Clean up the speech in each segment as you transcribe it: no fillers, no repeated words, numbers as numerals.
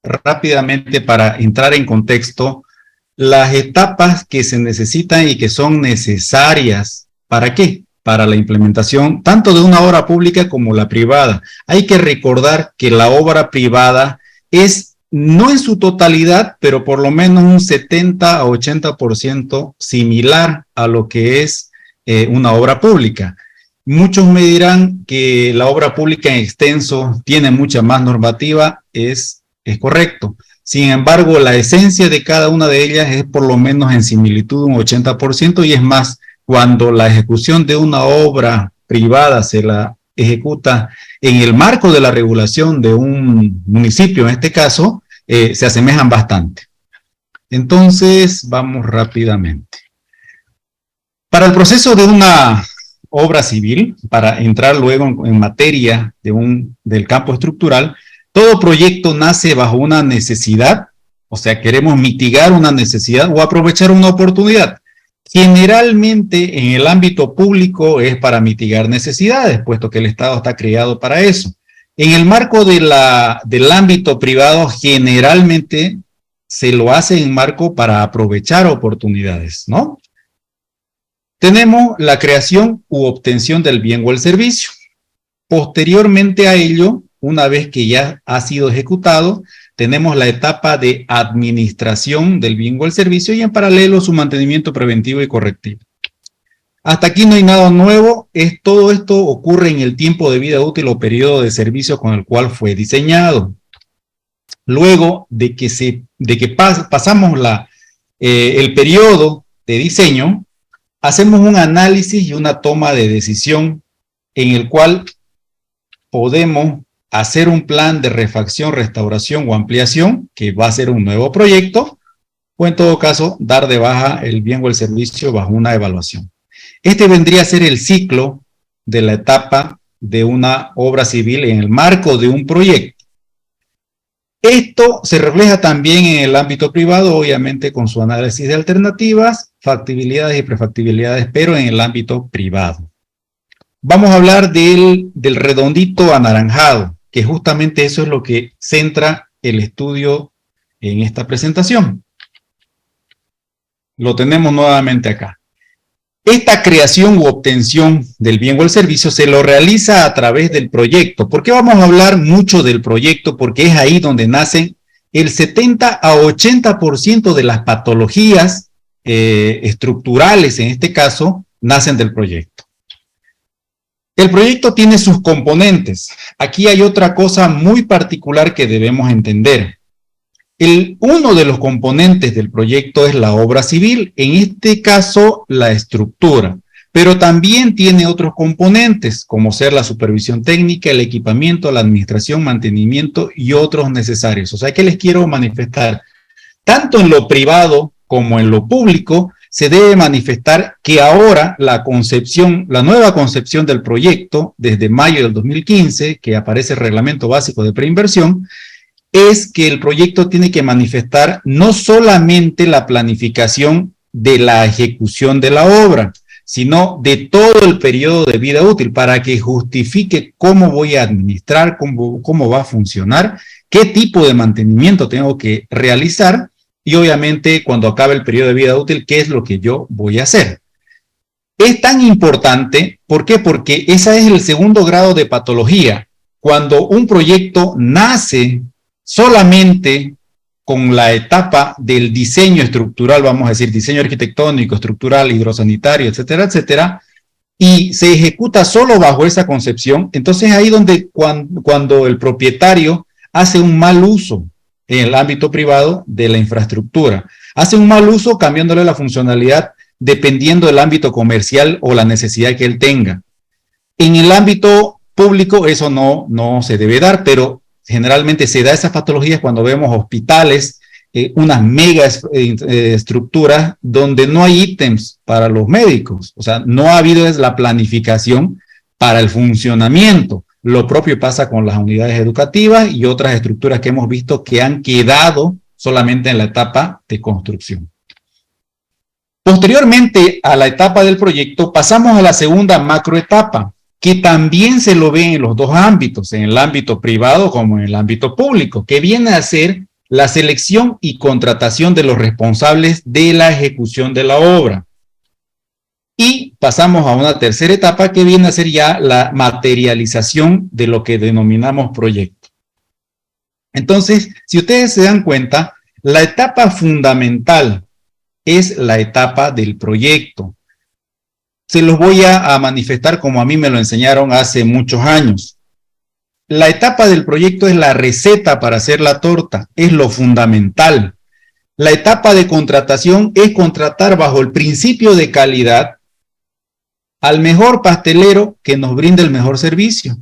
rápidamente para entrar en contexto las etapas que se necesitan y que son necesarias. ¿Para qué? Para la implementación tanto de una obra pública como la privada. Hay que recordar que la obra privada es, no en su totalidad, pero por lo menos un 70 a 80% similar a lo que es una obra pública. Muchos me dirán que la obra pública en extenso tiene mucha más normativa, es correcto. Sin embargo, la esencia de cada una de ellas es por lo menos en similitud un 80%, y es más, cuando la ejecución de una obra privada se la ejecuta en el marco de la regulación de un municipio, en este caso, se asemejan bastante. Entonces, vamos rápidamente. Para el proceso de una obra civil, para entrar luego en materia del campo estructural, todo proyecto nace bajo una necesidad, o sea, queremos mitigar una necesidad o aprovechar una oportunidad. Generalmente en el ámbito público es para mitigar necesidades, puesto que el Estado está creado para eso. En el marco del ámbito privado, generalmente se lo hace en marco para aprovechar oportunidades, ¿no? Tenemos la creación u obtención del bien o el servicio. Posteriormente a ello, una vez que ya ha sido ejecutado, tenemos la etapa de administración del bien o el servicio y en paralelo su mantenimiento preventivo y correctivo. Hasta aquí no hay nada nuevo, todo esto ocurre en el tiempo de vida útil o periodo de servicio con el cual fue diseñado. Luego de que pasamos el periodo de diseño, hacemos un análisis y una toma de decisión en el cual podemos hacer un plan de refacción, restauración o ampliación, que va a ser un nuevo proyecto, o en todo caso, dar de baja el bien o el servicio bajo una evaluación. Este vendría a ser el ciclo de la etapa de una obra civil en el marco de un proyecto. Esto se refleja también en el ámbito privado, obviamente con su análisis de alternativas, factibilidades y prefactibilidades, pero en el ámbito privado. Vamos a hablar del redondito anaranjado, que justamente eso es lo que centra el estudio en esta presentación. Lo tenemos nuevamente acá. Esta creación u obtención del bien o el servicio se lo realiza a través del proyecto. ¿Por qué vamos a hablar mucho del proyecto? Porque es ahí donde nacen el 70 a 80% de las patologías estructurales, en este caso, nacen del proyecto. El proyecto tiene sus componentes. Aquí hay otra cosa muy particular que debemos entender. Uno de los componentes del proyecto es la obra civil, en este caso la estructura, pero también tiene otros componentes, como ser la supervisión técnica, el equipamiento, la administración, mantenimiento y otros necesarios. O sea, que les quiero manifestar, tanto en lo privado como en lo público, se debe manifestar que ahora la nueva concepción del proyecto, desde mayo del 2015, que aparece el Reglamento Básico de Preinversión, es que el proyecto tiene que manifestar no solamente la planificación de la ejecución de la obra, sino de todo el periodo de vida útil, para que justifique cómo voy a administrar, cómo va a funcionar, qué tipo de mantenimiento tengo que realizar, y obviamente cuando acabe el periodo de vida útil, qué es lo que yo voy a hacer. Es tan importante, ¿por qué? Porque ese es el segundo grado de patología. Cuando un proyecto nace solamente con la etapa del diseño estructural, vamos a decir, diseño arquitectónico, estructural, hidrosanitario, etcétera, etcétera, y se ejecuta solo bajo esa concepción, entonces ahí donde cuando el propietario hace un mal uso en el ámbito privado de la infraestructura, hace un mal uso cambiándole la funcionalidad dependiendo del ámbito comercial o la necesidad que él tenga. En el ámbito público eso no se debe dar, pero generalmente se da esas patologías cuando vemos hospitales, unas mega estructuras donde no hay ítems para los médicos. O sea, no ha habido la planificación para el funcionamiento. Lo propio pasa con las unidades educativas y otras estructuras que hemos visto que han quedado solamente en la etapa de construcción. Posteriormente a la etapa del proyecto, pasamos a la segunda macroetapa, que también se lo ve en los dos ámbitos, en el ámbito privado como en el ámbito público, que viene a ser la selección y contratación de los responsables de la ejecución de la obra. Y pasamos a una tercera etapa que viene a ser ya la materialización de lo que denominamos proyecto. Entonces, si ustedes se dan cuenta, la etapa fundamental es la etapa del proyecto. Se los voy a manifestar como a mí me lo enseñaron hace muchos años. La etapa del proyecto es la receta para hacer la torta, es lo fundamental. La etapa de contratación es contratar bajo el principio de calidad al mejor pastelero que nos brinde el mejor servicio.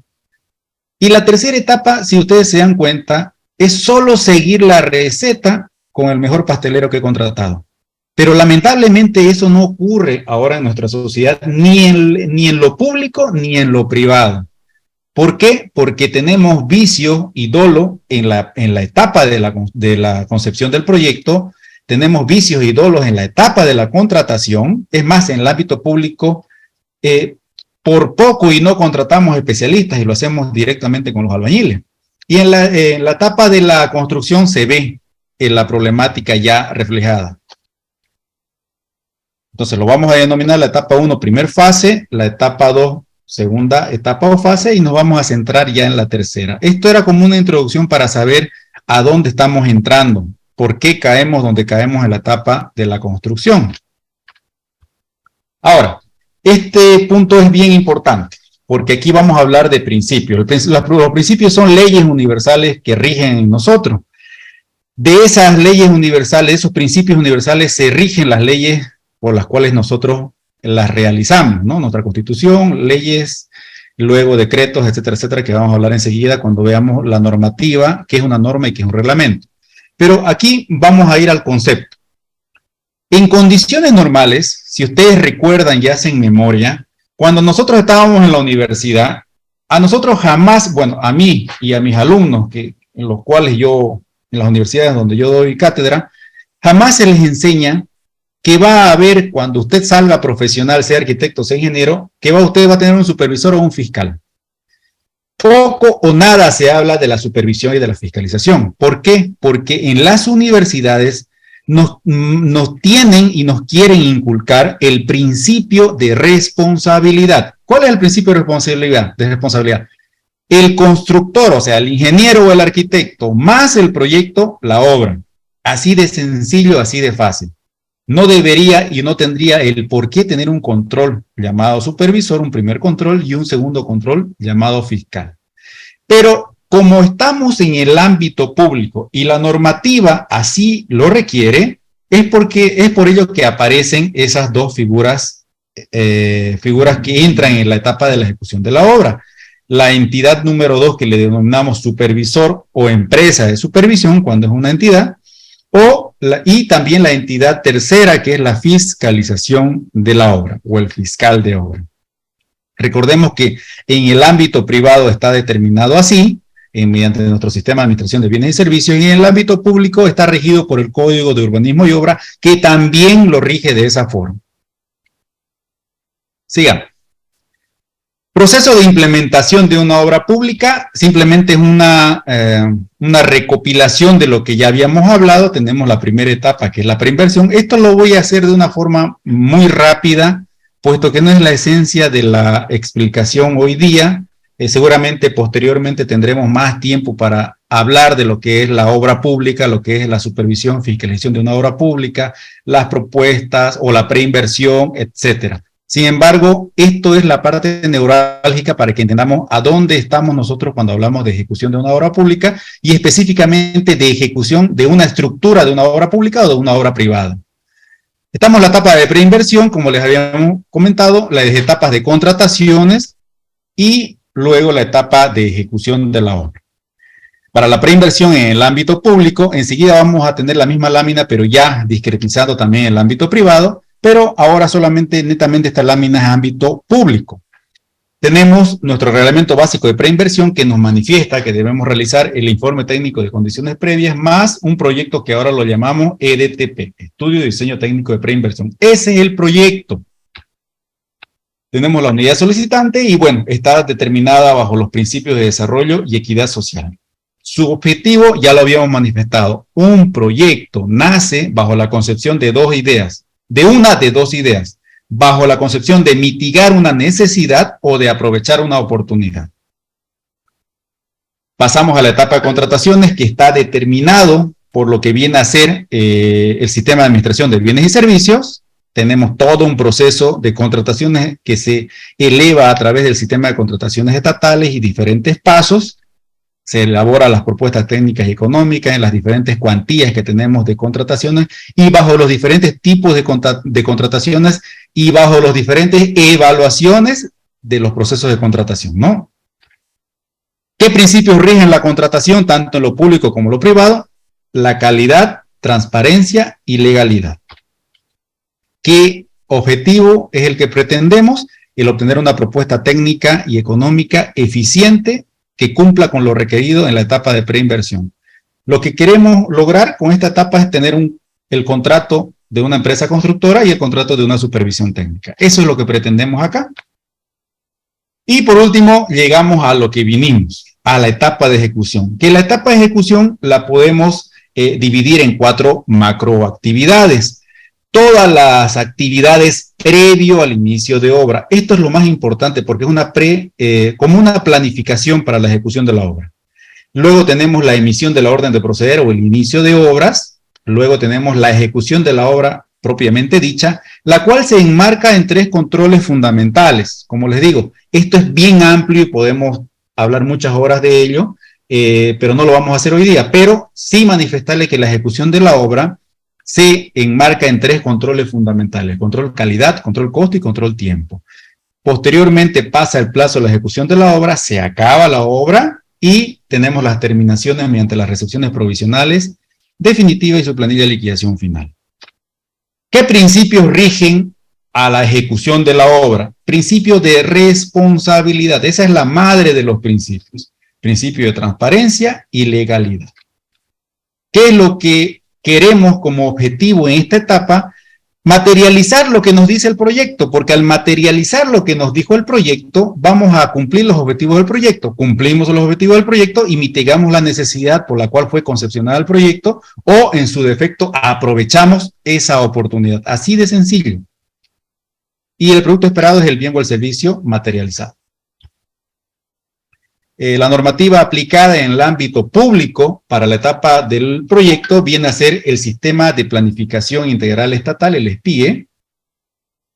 Y la tercera etapa, si ustedes se dan cuenta, es solo seguir la receta con el mejor pastelero que he contratado. Pero lamentablemente eso no ocurre ahora en nuestra sociedad, ni en lo público ni en lo privado. ¿Por qué? Porque tenemos vicio y dolo en la etapa de la concepción del proyecto, tenemos vicios y dolos en la etapa de la contratación. Es más, en el ámbito público, por poco y no contratamos especialistas y lo hacemos directamente con los albañiles. Y en la etapa de la construcción se ve la problemática ya reflejada. Entonces lo vamos a denominar la etapa 1, primer fase, la etapa 2, segunda etapa o fase, y nos vamos a centrar ya en la tercera. Esto era como una introducción para saber a dónde estamos entrando, por qué caemos donde caemos en la etapa de la construcción. Ahora, este punto es bien importante, porque aquí vamos a hablar de principios. Los principios son leyes universales que rigen en nosotros. De esas leyes universales, esos principios universales, se rigen las leyes por las cuales nosotros las realizamos, ¿no? Nuestra Constitución, leyes, luego decretos, etcétera, etcétera, que vamos a hablar enseguida cuando veamos la normativa, qué es una norma y qué es un reglamento. Pero aquí vamos a ir al concepto. En condiciones normales, si ustedes recuerdan y hacen memoria, cuando nosotros estábamos en la universidad, a nosotros jamás, bueno, a mí y a mis alumnos, en los cuales yo, en las universidades donde yo doy cátedra, jamás se les enseña que va a haber, cuando usted salga profesional, sea arquitecto, sea ingeniero, que usted va a tener un supervisor o un fiscal. Poco o nada se habla de la supervisión y de la fiscalización. ¿Por qué? Porque en las universidades nos tienen y nos quieren inculcar el principio de responsabilidad. ¿Cuál es el principio de responsabilidad? El constructor, o sea, el ingeniero o el arquitecto, más el proyecto, la obra. Así de sencillo, así de fácil. No debería y no tendría el por qué tener un control llamado supervisor, un primer control y un segundo control llamado fiscal. Pero como estamos en el ámbito público y la normativa así lo requiere, es por ello que aparecen esas dos figuras que entran en la etapa de la ejecución de la obra. La entidad número 2 que le denominamos supervisor o empresa de supervisión cuando es una entidad, y también la entidad tercera que es la fiscalización de la obra o el fiscal de obra. Recordemos que en el ámbito privado está determinado así, mediante nuestro sistema de administración de bienes y servicios, y en el ámbito público está regido por el Código de Urbanismo y Obra, que también lo rige de esa forma. Sigamos. Proceso de implementación de una obra pública, simplemente es una recopilación de lo que ya habíamos hablado. Tenemos la primera etapa, que es la preinversión. Esto lo voy a hacer de una forma muy rápida, puesto que no es la esencia de la explicación hoy día. Seguramente posteriormente tendremos más tiempo para hablar de lo que es la obra pública, lo que es la supervisión, fiscalización de una obra pública, las propuestas o la preinversión, etcétera. Sin embargo, esto es la parte neurálgica para que entendamos a dónde estamos nosotros cuando hablamos de ejecución de una obra pública y específicamente de ejecución de una estructura de una obra pública o de una obra privada. Estamos en la etapa de preinversión, como les habíamos comentado, las etapas de contrataciones y luego la etapa de ejecución de la obra. Para la preinversión en el ámbito público, enseguida vamos a tener la misma lámina, pero ya discretizado también en el ámbito privado, pero ahora solamente netamente esta lámina es ámbito público. Tenemos nuestro reglamento básico de preinversión que nos manifiesta que debemos realizar el informe técnico de condiciones previas más un proyecto que ahora lo llamamos EDTP, Estudio de Diseño Técnico de Preinversión. Ese es el proyecto. Tenemos la unidad solicitante y bueno, está determinada bajo los principios de desarrollo y equidad social. Su objetivo ya lo habíamos manifestado. Un proyecto nace bajo la concepción de dos ideas, de una de dos ideas, bajo la concepción de mitigar una necesidad o de aprovechar una oportunidad. Pasamos a la etapa de contrataciones, que está determinado por lo que viene a ser el sistema de administración de bienes y servicios. Tenemos todo un proceso de contrataciones que se eleva a través del sistema de contrataciones estatales y diferentes pasos. Se elaboran las propuestas técnicas y económicas en las diferentes cuantías que tenemos de contrataciones y bajo los diferentes tipos de contrataciones y bajo las diferentes evaluaciones de los procesos de contratación, ¿no? ¿Qué principios rigen la contratación, tanto en lo público como en lo privado? La calidad, transparencia y legalidad. ¿Qué objetivo es el que pretendemos? El obtener una propuesta técnica y económica eficiente que cumpla con lo requerido en la etapa de preinversión. Lo que queremos lograr con esta etapa es tener el contrato de una empresa constructora y el contrato de una supervisión técnica. Eso es lo que pretendemos acá. Y por último, llegamos a lo que vinimos, a la etapa de ejecución. Que la etapa de ejecución la podemos dividir en 4 macroactividades. Todas las actividades previo al inicio de obra. Esto es lo más importante porque es como una planificación para la ejecución de la obra. Luego tenemos la emisión de la orden de proceder o el inicio de obras. Luego tenemos la ejecución de la obra propiamente dicha, la cual se enmarca en 3 controles fundamentales. Como les digo, esto es bien amplio y podemos hablar muchas horas de ello, pero no lo vamos a hacer hoy día. Pero sí manifestarle que la ejecución de la obra se enmarca en 3 controles fundamentales: control calidad, control costo y control tiempo. Posteriormente pasa el plazo de la ejecución de la obra, se acaba la obra y tenemos las terminaciones mediante las recepciones provisionales, definitivas y su planilla de liquidación final. ¿Qué principios rigen a la ejecución de la obra? Principio de responsabilidad. Esa es la madre de los principios. Principio de transparencia y legalidad. ¿Qué es lo que queremos como objetivo en esta etapa? Materializar lo que nos dice el proyecto, porque al materializar lo que nos dijo el proyecto, vamos a cumplir los objetivos del proyecto. Cumplimos los objetivos del proyecto y mitigamos la necesidad por la cual fue concepcionado el proyecto, o en su defecto aprovechamos esa oportunidad. Así de sencillo. Y el producto esperado es el bien o el servicio materializado. La normativa aplicada en el ámbito público para la etapa del proyecto viene a ser el Sistema de Planificación Integral Estatal, el SPIE.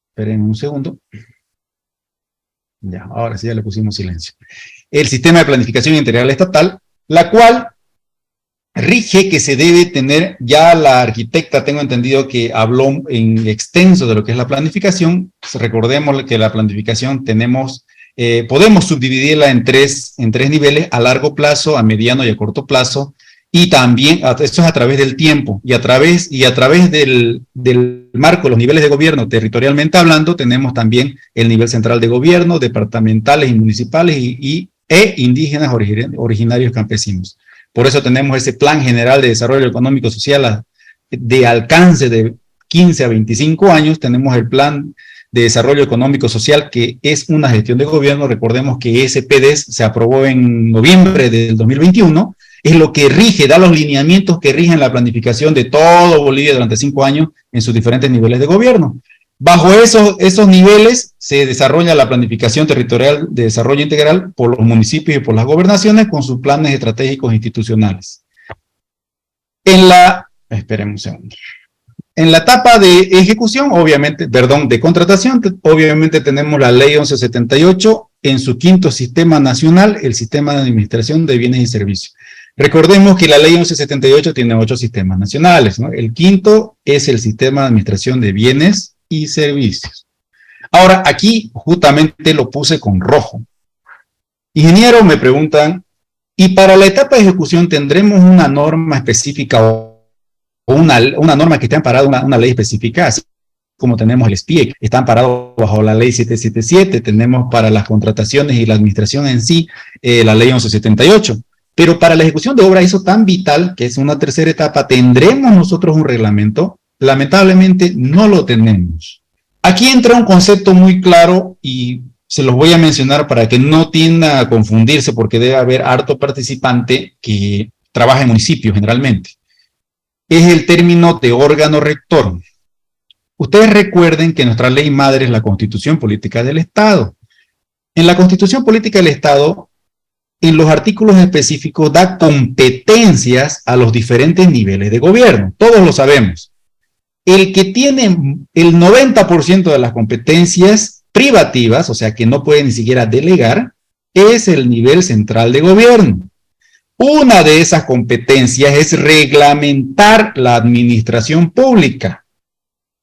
Esperen un segundo. Ya, ahora sí ya le pusimos silencio. El Sistema de Planificación Integral Estatal, la cual rige que se debe tener, ya la arquitecta tengo entendido que habló en extenso de lo que es la planificación. Recordemos que la planificación podemos subdividirla en tres niveles: a largo plazo, a mediano y a corto plazo, y también, esto es a través del tiempo, y a través del marco de los niveles de gobierno, territorialmente hablando, tenemos también el nivel central de gobierno, departamentales y municipales, e indígenas originarios campesinos. Por eso tenemos ese Plan General de Desarrollo Económico Social de alcance de 15 a 25 años, tenemos el Plan de Desarrollo Económico Social, que es una gestión de gobierno. Recordemos que ese PDES se aprobó en noviembre del 2021, es lo que rige, da los lineamientos que rigen la planificación de todo Bolivia durante 5 años en sus diferentes niveles de gobierno. Bajo esos niveles se desarrolla la planificación territorial de desarrollo integral por los municipios y por las gobernaciones con sus planes estratégicos institucionales. Esperemos un segundo. En la etapa de ejecución, de contratación, obviamente tenemos la Ley 1178 en su 5º sistema nacional, el Sistema de Administración de Bienes y Servicios. Recordemos que la Ley 1178 tiene 8 sistemas nacionales, ¿no? El 5º es el Sistema de Administración de Bienes y Servicios. Ahora, aquí justamente lo puse con rojo. Ingeniero, me preguntan, ¿y para la etapa de ejecución tendremos una norma específica o una norma que esté amparada, una ley específica, así como tenemos el SPIE, está amparado bajo la ley 777, tenemos para las contrataciones y la administración en sí, la ley 1178. Pero para la ejecución de obra, eso tan vital, que es una tercera etapa, ¿tendremos nosotros un reglamento? Lamentablemente no lo tenemos. Aquí entra un concepto muy claro y Se los voy a mencionar para que no tienda a confundirse, porque debe haber harto participante que trabaja en municipios generalmente. Es el término de órgano rector. Ustedes recuerden que nuestra ley madre es la Constitución Política del Estado. En la Constitución Política del Estado, en los artículos específicos, da competencias a los diferentes niveles de gobierno. Todos lo sabemos. El que tiene el 90% de las competencias privativas, o sea que no puede ni siquiera delegar, es el nivel central de gobierno. Una de esas competencias es reglamentar la administración pública.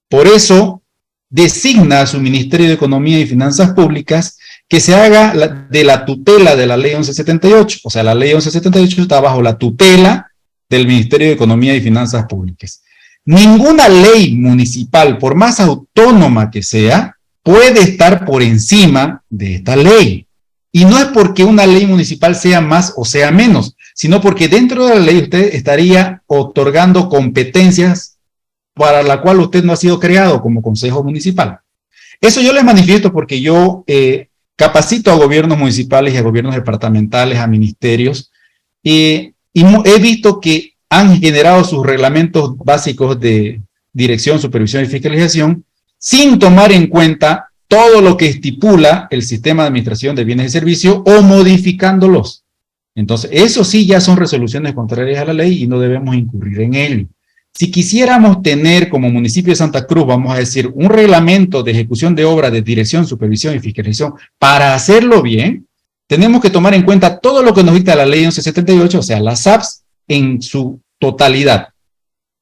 Por eso, designa a su Ministerio de Economía y Finanzas Públicas que se haga de la tutela de la Ley 1178. O sea, la Ley 1178 está bajo la tutela del Ministerio de Economía y Finanzas Públicas. Ninguna ley municipal, por más autónoma que sea, puede estar por encima de esta ley. Y no es porque una ley municipal sea más o sea menos, sino porque dentro de la ley usted estaría otorgando competencias para la cual usted no ha sido creado como consejo municipal. Eso yo les manifiesto porque yo capacito a gobiernos municipales y a gobiernos departamentales, a ministerios, y he visto que han generado sus reglamentos básicos de dirección, supervisión y fiscalización sin tomar en cuenta todo lo que estipula el sistema de administración de bienes y servicios o modificándolos. Entonces, eso sí ya son resoluciones contrarias a la ley y no debemos incurrir en ello. Si quisiéramos tener como municipio de Santa Cruz, vamos a decir, un reglamento de ejecución de obra de dirección, supervisión y fiscalización para hacerlo bien, tenemos que tomar en cuenta todo lo que nos dicta la ley 1178, o sea, las SAPs en su totalidad.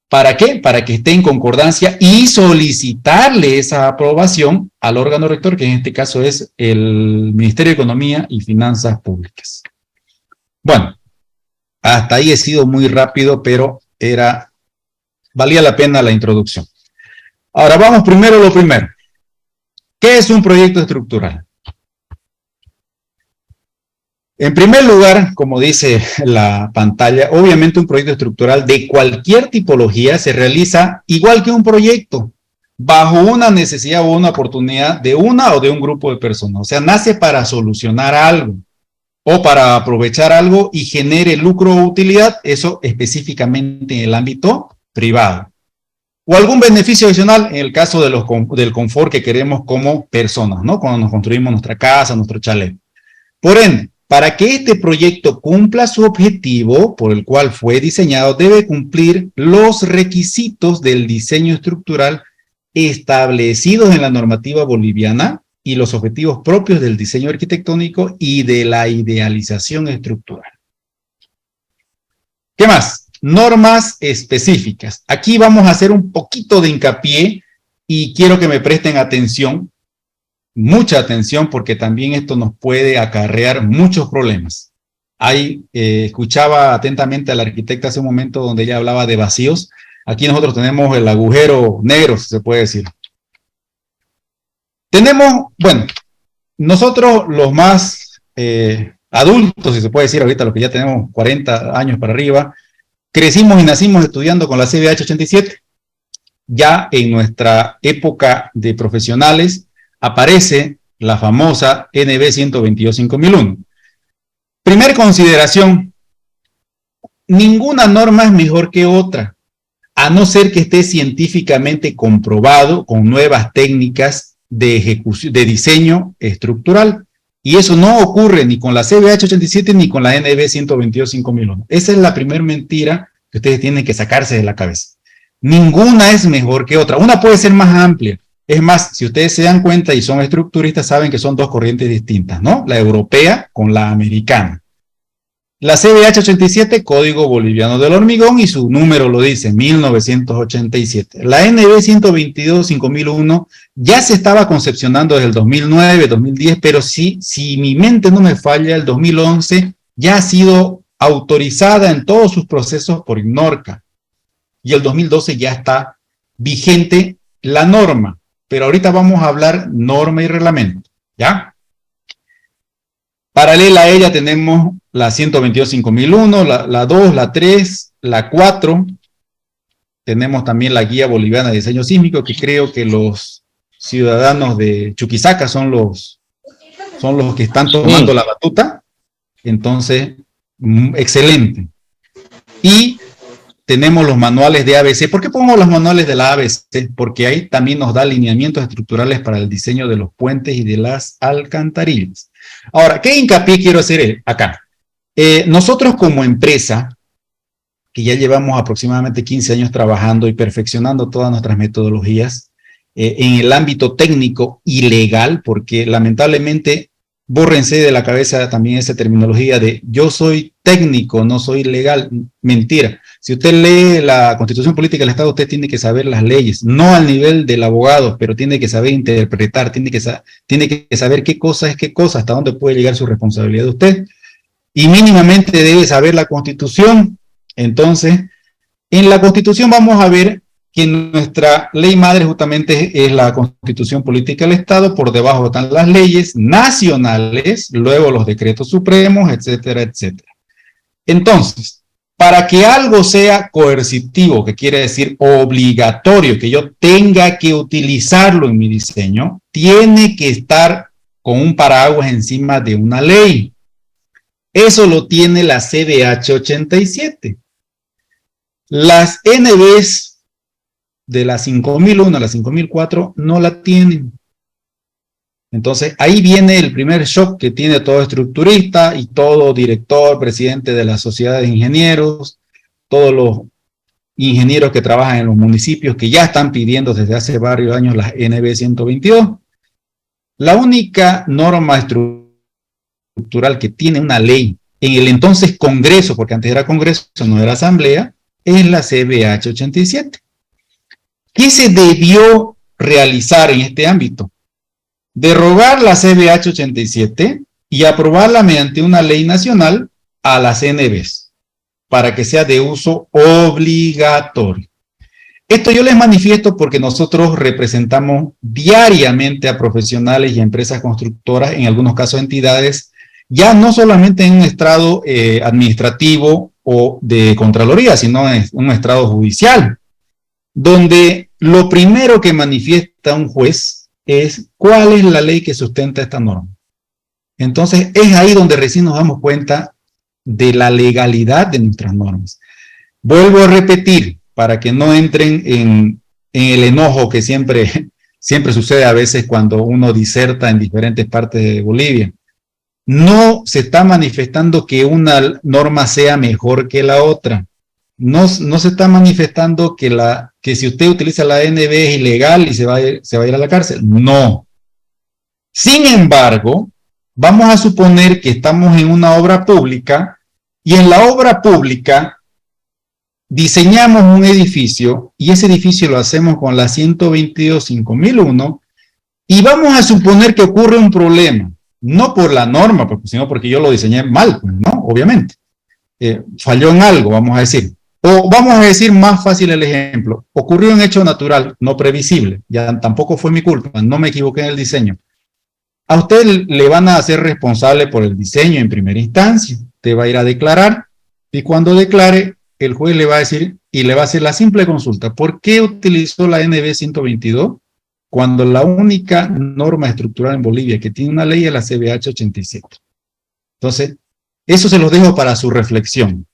¿Para qué? Para que esté en concordancia y solicitarle esa aprobación al órgano rector, que en este caso es el Ministerio de Economía y Finanzas Públicas. Bueno, hasta ahí he sido muy rápido, pero valía la pena la introducción. Ahora vamos primero a lo primero. ¿Qué es un proyecto estructural? En primer lugar, como dice la pantalla, obviamente un proyecto estructural de cualquier tipología se realiza igual que un proyecto, bajo una necesidad o una oportunidad de una o de un grupo de personas. O sea, nace para solucionar algo o para aprovechar algo y genere lucro o utilidad, eso específicamente en el ámbito privado. O algún beneficio adicional en el caso del confort que queremos como personas, ¿no? Cuando nos construimos nuestra casa, nuestro chalet. Por ende, para que este proyecto cumpla su objetivo por el cual fue diseñado, debe cumplir los requisitos del diseño estructural establecidos en la normativa boliviana y los objetivos propios del diseño arquitectónico y de la idealización estructural. ¿Qué más? Normas específicas. Aquí vamos a hacer un poquito de hincapié y quiero que me presten atención, mucha atención, porque también esto nos puede acarrear muchos problemas. Escuchaba atentamente a la arquitecta hace un momento donde ella hablaba de vacíos. Aquí nosotros tenemos el agujero negro, si se puede decir. Tenemos, bueno, nosotros los más adultos, si se puede decir ahorita, los que ya tenemos 40 años para arriba, crecimos y nacimos estudiando con la CBH 87. Ya en nuestra época de profesionales aparece la famosa NB 122-5001. Primer consideración, ninguna norma es mejor que otra, a no ser que esté científicamente comprobado con nuevas técnicas de ejecución, de diseño estructural. Y eso no ocurre ni con la CBH 87 ni con la NB 122-5001. Esa es la primera mentira que ustedes tienen que sacarse de la cabeza. Ninguna es mejor que otra. Una puede ser más amplia. Es más, si ustedes se dan cuenta y son estructuristas, saben que son dos corrientes distintas, ¿no? La europea con la americana. La CBH 87, Código Boliviano del Hormigón, y su número lo dice, 1987. La NB 122-5001 ya se estaba concepcionando desde el 2009, 2010, pero sí, si mi mente no me falla, el 2011 ya ha sido autorizada en todos sus procesos por INNORCA. Y el 2012 ya está vigente la norma. Pero ahorita vamos a hablar norma y reglamento, ¿ya? Paralela a ella tenemos la 122-5001, la 2, la 3, la 4. Tenemos también la Guía Boliviana de Diseño Sísmico, que creo que los ciudadanos de Chuquisaca son los son los que están tomando la batuta. Entonces, excelente. Y tenemos los manuales de ABC. ¿Por qué pongo los manuales de la ABC? Porque ahí también nos da lineamientos estructurales para el diseño de los puentes y de las alcantarillas. Ahora, ¿qué hincapié quiero hacer acá? Nosotros como empresa, que ya llevamos aproximadamente 15 años trabajando y perfeccionando todas nuestras metodologías en el ámbito técnico y legal, porque lamentablemente, bórrense de la cabeza también esa terminología de yo soy técnico, no soy legal. Mentira. Si usted lee la Constitución Política del Estado, usted tiene que saber las leyes, no al nivel del abogado, pero tiene que saber interpretar, tiene que saber qué cosa es qué cosa, hasta dónde puede llegar su responsabilidad de usted. Y mínimamente debe saber la Constitución. Entonces, en la Constitución vamos a ver que nuestra ley madre justamente es la Constitución Política del Estado, por debajo están las leyes nacionales, luego los decretos supremos, etcétera, etcétera. Entonces, para que algo sea coercitivo, que quiere decir obligatorio, que yo tenga que utilizarlo en mi diseño, tiene que estar con un paraguas encima de una ley. Eso lo tiene la CBH 87. Las NBs de la 5001 a la 5004 no la tienen. Entonces, ahí viene el primer shock que tiene todo estructurista y todo director, presidente de la sociedad de ingenieros, todos los ingenieros que trabajan en los municipios que ya están pidiendo desde hace varios años las NB 122. La única norma estructural que tiene una ley en el entonces Congreso, porque antes era Congreso, no era Asamblea, es la CBH 87. ¿Qué se debió realizar en este ámbito? Derogar la CBH 87 y aprobarla mediante una ley nacional a las NBs, para que sea de uso obligatorio. Esto yo les manifiesto porque nosotros representamos diariamente a profesionales y empresas constructoras, en algunos casos entidades, ya no solamente en un estrado administrativo o de Contraloría, sino en un estrado judicial, donde lo primero que manifiesta un juez es cuál es la ley que sustenta esta norma. Entonces, es ahí donde recién nos damos cuenta de la legalidad de nuestras normas. Vuelvo a repetir, para que no entren en el enojo que siempre sucede a veces cuando uno diserta en diferentes partes de Bolivia. No se está manifestando que una norma sea mejor que la otra. No se está manifestando que si usted utiliza la NB es ilegal y se va a ir a la cárcel. No. Sin embargo, vamos a suponer que estamos en una obra pública y en la obra pública diseñamos un edificio y ese edificio lo hacemos con la 122-5001 y vamos a suponer que ocurre un problema. No por la norma, sino porque yo lo diseñé mal, pues, ¿no? Obviamente. Falló en algo, vamos a decir. O vamos a decir más fácil el ejemplo. Ocurrió un hecho natural, no previsible. Ya tampoco fue mi culpa, no me equivoqué en el diseño. A usted le van a hacer responsable por el diseño en primera instancia. Usted va a ir a declarar y cuando declare, el juez le va a decir y le va a hacer la simple consulta. ¿Por qué utilizó la NB 122? Cuando la única norma estructural en Bolivia que tiene una ley es la CBH 87. Entonces, eso se los dejo para su reflexión.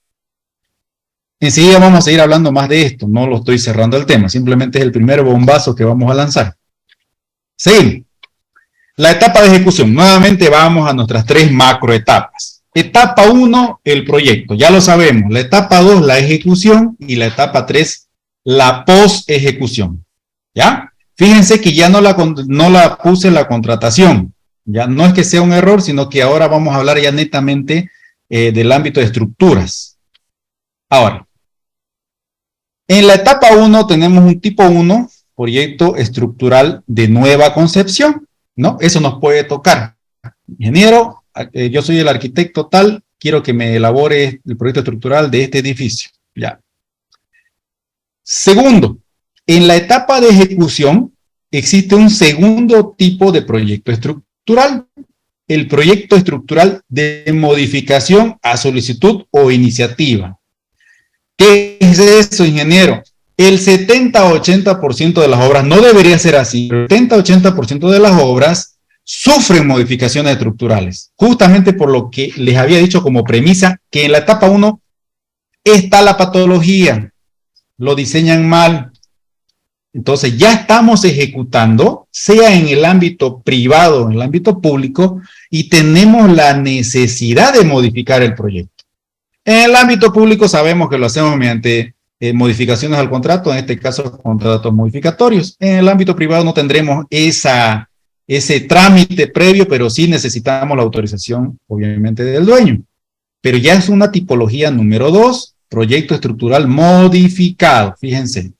Enseguida vamos a seguir hablando más de esto, no lo estoy cerrando el tema, simplemente es el primer bombazo que vamos a lanzar. Seguimos. La etapa de ejecución, nuevamente vamos a nuestras tres macroetapas. Etapa 1, el proyecto, ya lo sabemos. La etapa 2, la ejecución, y la etapa 3, la post-ejecución. ¿Ya? Fíjense que ya no la puse en la contratación. Ya no es que sea un error, sino que ahora vamos a hablar ya netamente del ámbito de estructuras. Ahora, en la etapa 1 tenemos un tipo 1, proyecto estructural de nueva concepción, ¿no? Eso nos puede tocar. Ingeniero, yo soy el arquitecto tal, quiero que me elabore el proyecto estructural de este edificio. Ya. Segundo, en la etapa de ejecución existe un segundo tipo de proyecto estructural, el proyecto estructural de modificación a solicitud o iniciativa. ¿Qué es eso, ingeniero? El 70-80% de las obras, no debería ser así, el 70-80% de las obras sufren modificaciones estructurales, justamente por lo que les había dicho como premisa, que en la etapa 1 está la patología, lo diseñan mal. Entonces ya estamos ejecutando, sea en el ámbito privado o en el ámbito público, y tenemos la necesidad de modificar el proyecto. En el ámbito público sabemos que lo hacemos mediante modificaciones al contrato, en este caso contratos modificatorios. En el ámbito privado no tendremos ese trámite previo, pero sí necesitamos la autorización, obviamente, del dueño. Pero ya es una tipología número 2, proyecto estructural modificado, fíjense.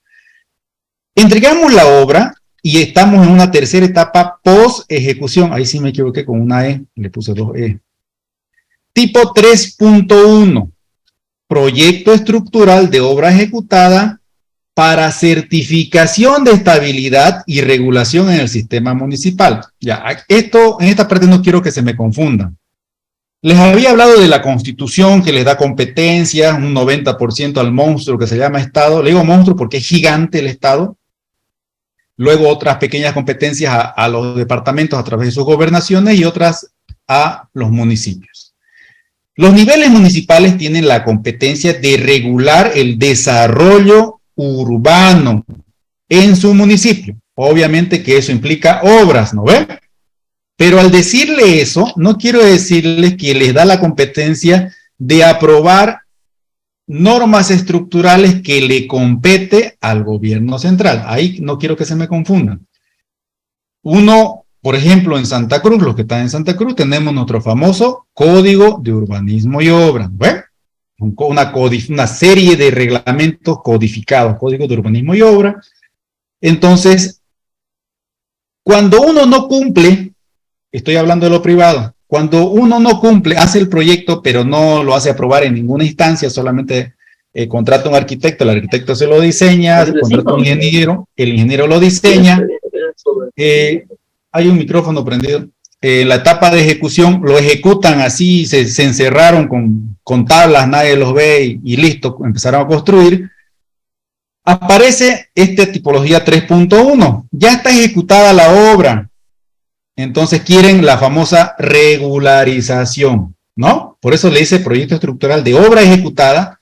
Entregamos la obra y estamos en una tercera etapa post-ejecución. Ahí sí me equivoqué con una E, le puse 2 E. Tipo 3.1, proyecto estructural de obra ejecutada para certificación de estabilidad y regulación en el sistema municipal. Ya, en esta parte no quiero que se me confundan. Les había hablado de la Constitución que les da competencias, un 90% al monstruo que se llama Estado. Le digo monstruo porque es gigante el Estado. Luego otras pequeñas competencias a los departamentos a través de sus gobernaciones y otras a los municipios. Los niveles municipales tienen la competencia de regular el desarrollo urbano en su municipio. Obviamente que eso implica obras, ¿no ven? Pero al decirle eso, no quiero decirles que les da la competencia de aprobar normas estructurales que le compete al gobierno central. Ahí no quiero que se me confundan. Uno, por ejemplo, en Santa Cruz, los que están en Santa Cruz, tenemos nuestro famoso Código de Urbanismo y Obras. ¿Ven? Una serie de reglamentos codificados, Código de Urbanismo y Obras. Entonces, cuando uno no cumple, estoy hablando de lo privado, cuando uno no cumple, hace el proyecto, pero no lo hace aprobar en ninguna instancia, solamente contrata a un arquitecto, el arquitecto se lo diseña, contrata a un ingeniero, el ingeniero lo diseña, hay un micrófono prendido, la etapa de ejecución lo ejecutan así, se encerraron con tablas, nadie los ve y listo, empezaron a construir. Aparece esta tipología 3.1, ya está ejecutada la obra. Entonces quieren la famosa regularización, ¿no? Por eso le dice proyecto estructural de obra ejecutada,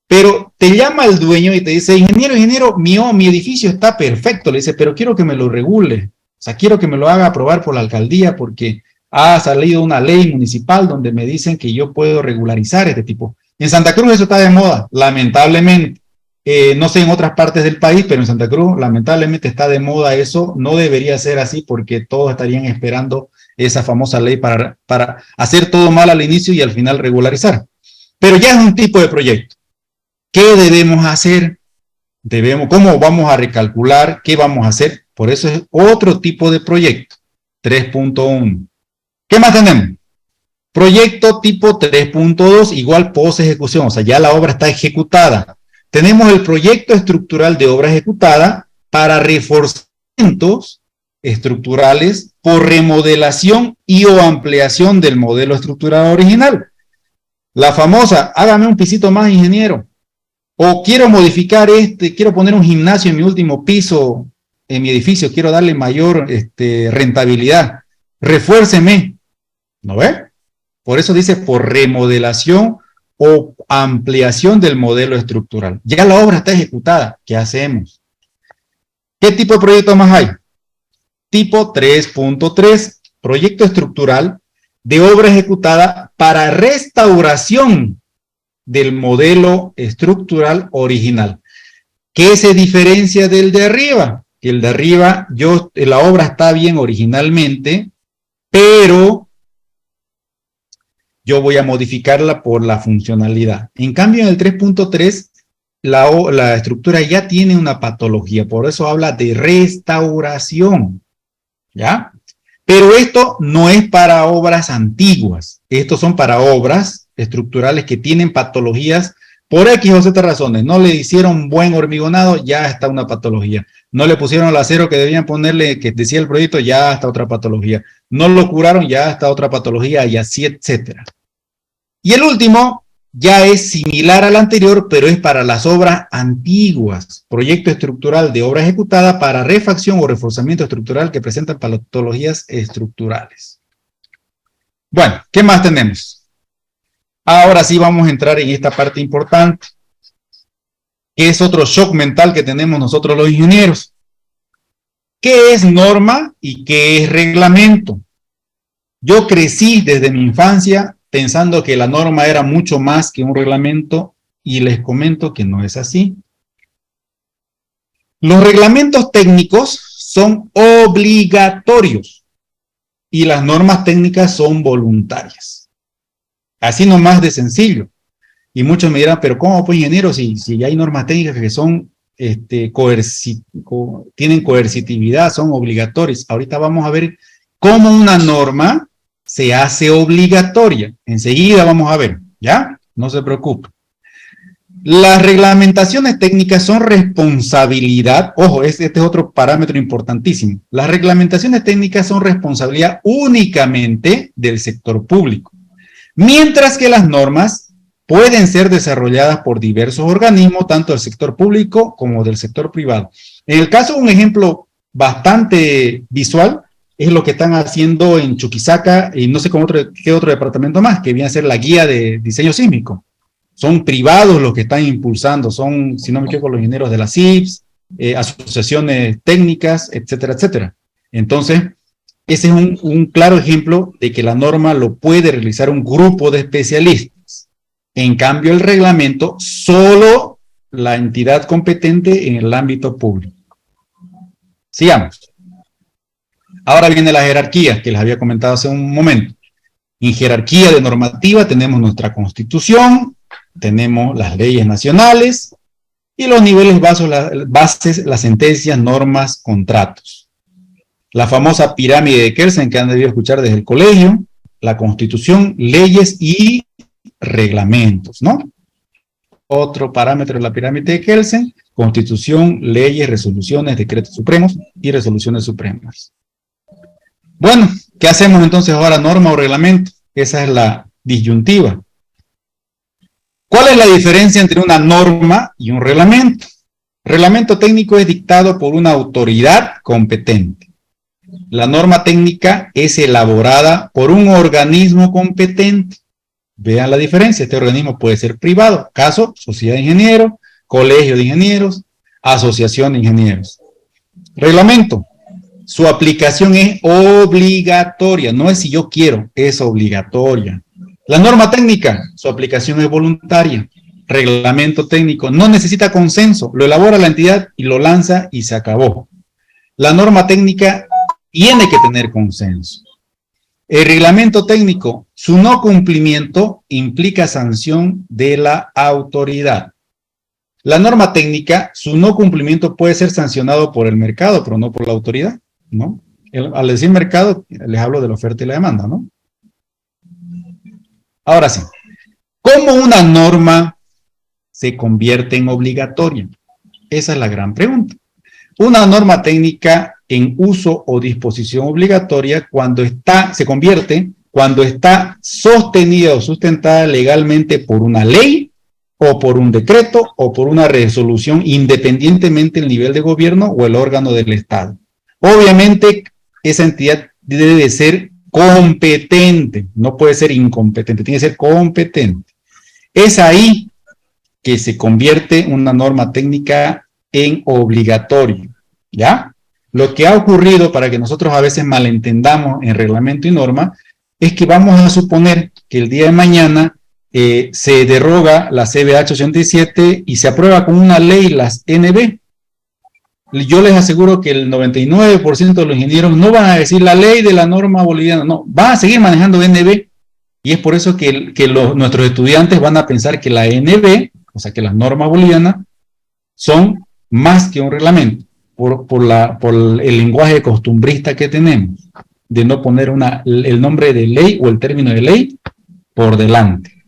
pero te llama el dueño y te dice, ingeniero, mi edificio está perfecto, le dice, pero quiero que me lo regule, o sea, quiero que me lo haga aprobar por la alcaldía porque ha salido una ley municipal donde me dicen que yo puedo regularizar este tipo. En Santa Cruz eso está de moda, lamentablemente. No sé en otras partes del país, pero en Santa Cruz lamentablemente está de moda eso. No debería ser así porque todos estarían esperando esa famosa ley para hacer todo mal al inicio y al final regularizar. Pero ya es un tipo de proyecto. ¿Qué debemos hacer? ¿Cómo vamos a recalcular? ¿Qué vamos a hacer? Por eso es otro tipo de proyecto, 3.1. ¿Qué más tenemos? Proyecto tipo 3.2, igual post ejecución, o sea, ya la obra está ejecutada. Tenemos el proyecto estructural de obra ejecutada para reforzamientos estructurales por remodelación y o ampliación del modelo estructural original. La famosa, hágame un pisito más, ingeniero. O quiero modificar quiero poner un gimnasio en mi último piso, en mi edificio, quiero darle mayor rentabilidad. Refuérceme. ¿No ve? Por eso dice por remodelación o ampliación del modelo estructural. Ya la obra está ejecutada. ¿Qué hacemos? ¿Qué tipo de proyecto más hay? Tipo 3.3, proyecto estructural de obra ejecutada para restauración del modelo estructural original. ¿Qué se diferencia del de arriba? El de arriba, la obra está bien originalmente, pero yo voy a modificarla por la funcionalidad. En cambio, en el 3.3, la estructura ya tiene una patología, por eso habla de restauración, ¿ya? Pero esto no es para obras antiguas, estos son para obras estructurales que tienen patologías por X o Z razones. No le hicieron buen hormigonado, ya está una patología. No le pusieron el acero que debían ponerle, que decía el proyecto, ya está otra patología. No lo curaron, ya está otra patología, y así, etcétera. Y el último, ya es similar al anterior, pero es para las obras antiguas. Proyecto estructural de obra ejecutada para refacción o reforzamiento estructural que presentan patologías estructurales. Bueno, ¿qué más tenemos? Ahora sí vamos a entrar en esta parte importante, que es otro shock mental que tenemos nosotros los ingenieros. ¿Qué es norma y qué es reglamento? Yo crecí desde mi infancia pensando que la norma era mucho más que un reglamento y les comento que no es así. Los reglamentos técnicos son obligatorios y las normas técnicas son voluntarias. Así nomás de sencillo. Y muchos me dirán, pero ¿cómo pues ingeniero si hay normas técnicas que son tienen coercitividad, son obligatorias? Ahorita vamos a ver cómo una norma se hace obligatoria. Enseguida vamos a ver, ¿ya? No se preocupe. Las reglamentaciones técnicas son responsabilidad, ojo, este es otro parámetro importantísimo. Las reglamentaciones técnicas son responsabilidad únicamente del sector público, mientras que las normas pueden ser desarrolladas por diversos organismos, tanto del sector público como del sector privado. En el caso, un ejemplo bastante visual es lo que están haciendo en Chuquisaca y no sé qué otro departamento más, que viene a ser la guía de diseño sísmico. Son privados los que están impulsando, son, si no me equivoco, los ingenieros de la CIPS, asociaciones técnicas, etcétera, etcétera. Entonces, ese es un claro ejemplo de que la norma lo puede realizar un grupo de especialistas. En cambio, el reglamento, solo la entidad competente en el ámbito público. Sigamos. Ahora viene la jerarquía, que les había comentado hace un momento. En jerarquía de normativa tenemos nuestra Constitución, tenemos las leyes nacionales y los niveles bases, las sentencias, normas, contratos. La famosa pirámide de Kelsen que han debido escuchar desde el colegio, la Constitución, leyes y reglamentos, ¿no? Otro parámetro de la pirámide de Kelsen, Constitución, leyes, resoluciones, decretos supremos y resoluciones supremas. Bueno, ¿qué hacemos entonces ahora, norma o reglamento? Esa es la disyuntiva. ¿Cuál es la diferencia entre una norma y un reglamento? Reglamento técnico es dictado por una autoridad competente. La norma técnica es elaborada por un organismo competente. Vean la diferencia, este organismo puede ser privado, caso, sociedad de ingenieros, colegio de ingenieros, asociación de ingenieros. Reglamento, su aplicación es obligatoria, no es si yo quiero, es obligatoria. La norma técnica, su aplicación es voluntaria. Reglamento técnico, no necesita consenso, lo elabora la entidad y lo lanza y se acabó. La norma técnica tiene que tener consenso. El reglamento técnico, su no cumplimiento implica sanción de la autoridad. La norma técnica, su no cumplimiento puede ser sancionado por el mercado, pero no por la autoridad, ¿no? Al decir mercado, les hablo de la oferta y la demanda, ¿no? Ahora sí, ¿cómo una norma se convierte en obligatoria? Esa es la gran pregunta. Una norma técnica en uso o disposición obligatoria se convierte cuando está sostenida o sustentada legalmente por una ley o por un decreto o por una resolución, independientemente del nivel de gobierno o el órgano del Estado. Obviamente, esa entidad debe de ser competente, no puede ser incompetente, tiene que ser competente. Es ahí que se convierte una norma técnica en obligatorio, ¿ya? Lo que ha ocurrido, para que nosotros a veces malentendamos en reglamento y norma, es que vamos a suponer que el día de mañana se deroga la CBH 87 y se aprueba con una ley las NB. Yo les aseguro que el 99% de los ingenieros no van a decir la ley de la norma boliviana, no, van a seguir manejando NB, y es por eso que nuestros estudiantes van a pensar que la NB, o sea que las normas bolivianas, son más que un reglamento, por el lenguaje costumbrista que tenemos, de no poner el nombre de ley o el término de ley por delante.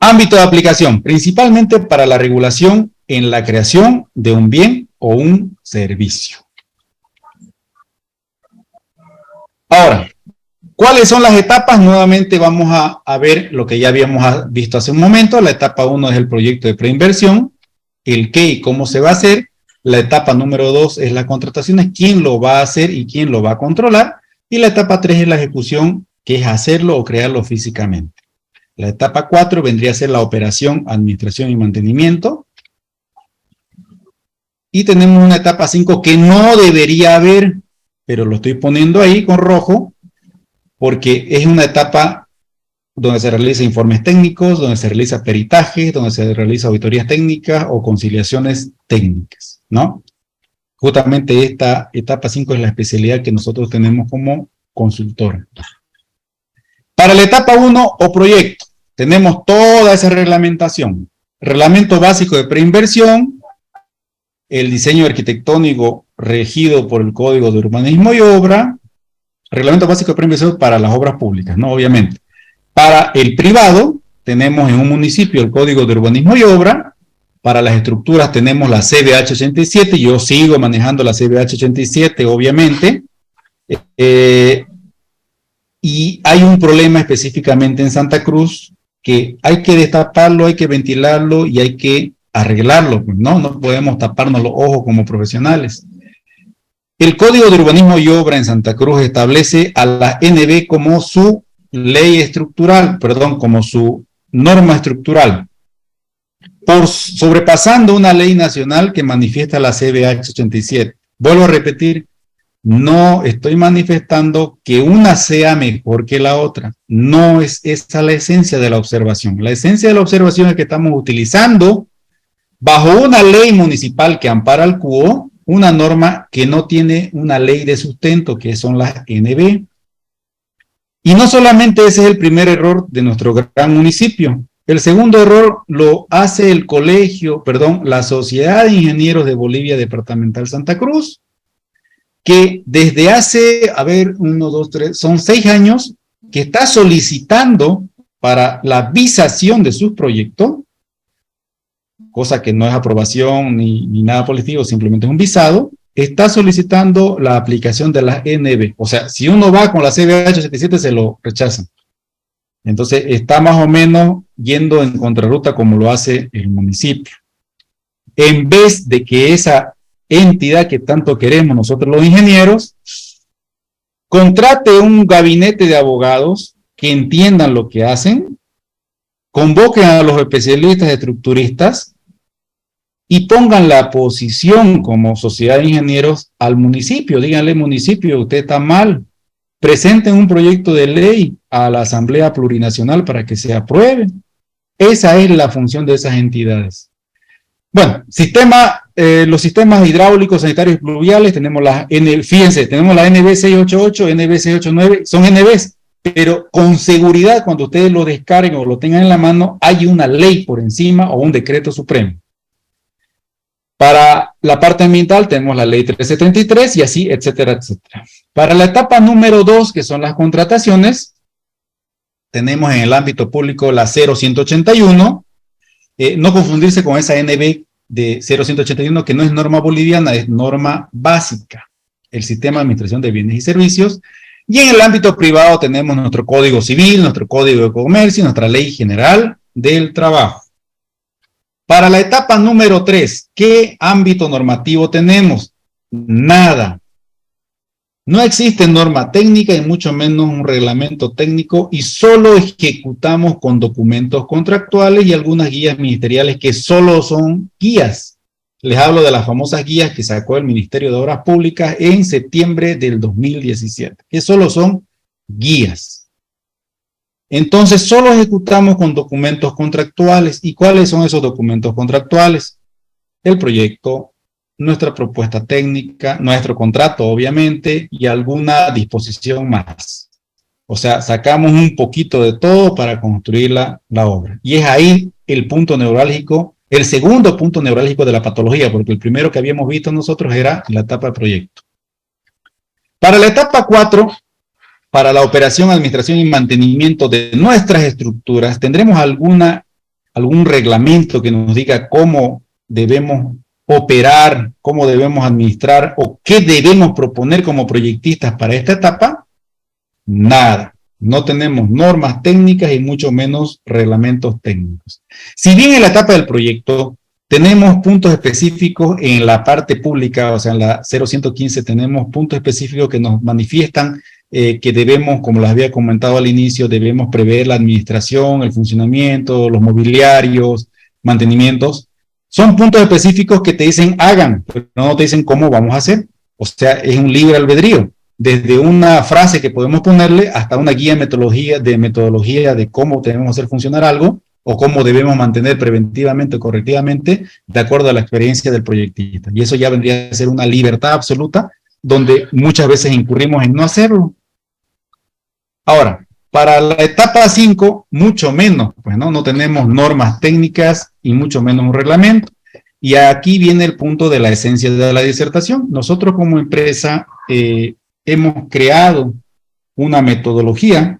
Ámbito de aplicación, principalmente para la regulación en la creación de un bien o un servicio. Ahora, ¿Cuáles son las etapas? Nuevamente vamos a ver lo que ya habíamos visto hace un momento. La etapa 1 es el proyecto de preinversión, el qué y cómo se va a hacer. La etapa número 2 es las contrataciones, quién lo va a hacer y quién lo va a controlar. Y la etapa 3 es la ejecución, que es hacerlo o crearlo físicamente. La etapa 4 vendría a ser la operación, administración y mantenimiento. Y tenemos una etapa 5 que no debería haber, pero lo estoy poniendo ahí con rojo, porque es una etapa donde se realizan informes técnicos, donde se realiza peritaje, donde se realiza auditorías técnicas o conciliaciones técnicas, ¿no? Justamente esta etapa 5 es la especialidad que nosotros tenemos como consultor. Para la etapa 1 o proyecto, tenemos toda esa reglamentación. Reglamento básico de preinversión, el diseño arquitectónico regido por el Código de Urbanismo y Obra, reglamento básico de preinversión para las obras públicas, ¿no? Obviamente. Para el privado, tenemos en un municipio el Código de Urbanismo y Obra. Para las estructuras tenemos la CBH 87, yo sigo manejando la CBH 87, obviamente. Y hay un problema específicamente en Santa Cruz, que hay que destaparlo, hay que ventilarlo y hay que arreglarlo, ¿no? No podemos taparnos los ojos como profesionales. El Código de Urbanismo y Obra en Santa Cruz establece a la NB como su ley estructural, perdón, como su norma estructural, por sobrepasando una ley nacional que manifiesta la CBH 87. Vuelvo a repetir, no estoy manifestando que una sea mejor que la otra. No es esa la esencia de la observación. La esencia de la observación es que estamos utilizando, bajo una ley municipal que ampara al QO, una norma que no tiene una ley de sustento, que son las NB. Y no solamente ese es el primer error de nuestro gran municipio. El segundo error lo hace el colegio, perdón, la Sociedad de Ingenieros de Bolivia Departamental Santa Cruz, que desde hace, a ver, 1, 2, 3, son 6 años, que está solicitando para la visación de sus proyectos, cosa que no es aprobación ni nada político, simplemente es un visado, está solicitando la aplicación de las NB. O sea, si uno va con la CBH 87 se lo rechazan. Entonces está más o menos yendo en contrarruta como lo hace el municipio. En vez de que esa entidad que tanto queremos nosotros los ingenieros contrate un gabinete de abogados que entiendan lo que hacen, convoquen a los especialistas estructuristas y pongan la posición como sociedad de ingenieros al municipio. Díganle, municipio, usted está mal. Presenten un proyecto de ley a la Asamblea Plurinacional para que se apruebe. Esa es la función de esas entidades. Bueno, los sistemas hidráulicos, sanitarios y pluviales, tenemos las fíjense, tenemos la NB 688, NB 689, son NBs, pero con seguridad cuando ustedes lo descarguen o lo tengan en la mano, hay una ley por encima o un decreto supremo. Para la parte ambiental tenemos la ley 373 y así, etcétera, etcétera. Para la etapa número 2, que son las contrataciones, tenemos en el ámbito público la 0181, no confundirse con esa NB de 0181 que no es norma boliviana, es norma básica, el sistema de administración de bienes y servicios. Y en el ámbito privado tenemos nuestro Código Civil, nuestro Código de Comercio, nuestra Ley General del Trabajo. Para la etapa número 3, ¿qué ámbito normativo tenemos? Nada. No existe norma técnica y mucho menos un reglamento técnico y solo ejecutamos con documentos contractuales y algunas guías ministeriales que solo son guías. Les hablo de las famosas guías que sacó el Ministerio de Obras Públicas en septiembre del 2017, que solo son guías. Entonces, solo ejecutamos con documentos contractuales. ¿Y cuáles son esos documentos contractuales? El proyecto, nuestra propuesta técnica, nuestro contrato, obviamente, y alguna disposición más. O sea, sacamos un poquito de todo para construir la obra. Y es ahí el punto neurálgico, el segundo punto neurálgico de la patología, porque el primero que habíamos visto nosotros era la etapa de proyecto. Para la etapa 4, para la operación, administración y mantenimiento de nuestras estructuras, tendremos algún reglamento que nos diga cómo debemos operar, cómo debemos administrar o qué debemos proponer como proyectistas para esta etapa. Nada. No tenemos normas técnicas y mucho menos reglamentos técnicos. Si bien en la etapa del proyecto tenemos puntos específicos en la parte pública, o sea, en la 0115 tenemos puntos específicos que nos manifiestan que debemos, como les había comentado al inicio, debemos prever la administración, el funcionamiento, los mobiliarios, mantenimientos. Son puntos específicos que te dicen hagan, pero no te dicen cómo vamos a hacer. O sea, es un libre albedrío. Desde una frase que podemos ponerle hasta una guía de metodología de cómo debemos hacer funcionar algo o cómo debemos mantener preventivamente o correctivamente de acuerdo a la experiencia del proyectista. Y eso ya vendría a ser una libertad absoluta donde muchas veces incurrimos en no hacerlo. Ahora, para la etapa 5, mucho menos, pues no tenemos normas técnicas y mucho menos un reglamento. Y aquí viene el punto de la esencia de la disertación. Nosotros como empresa hemos creado una metodología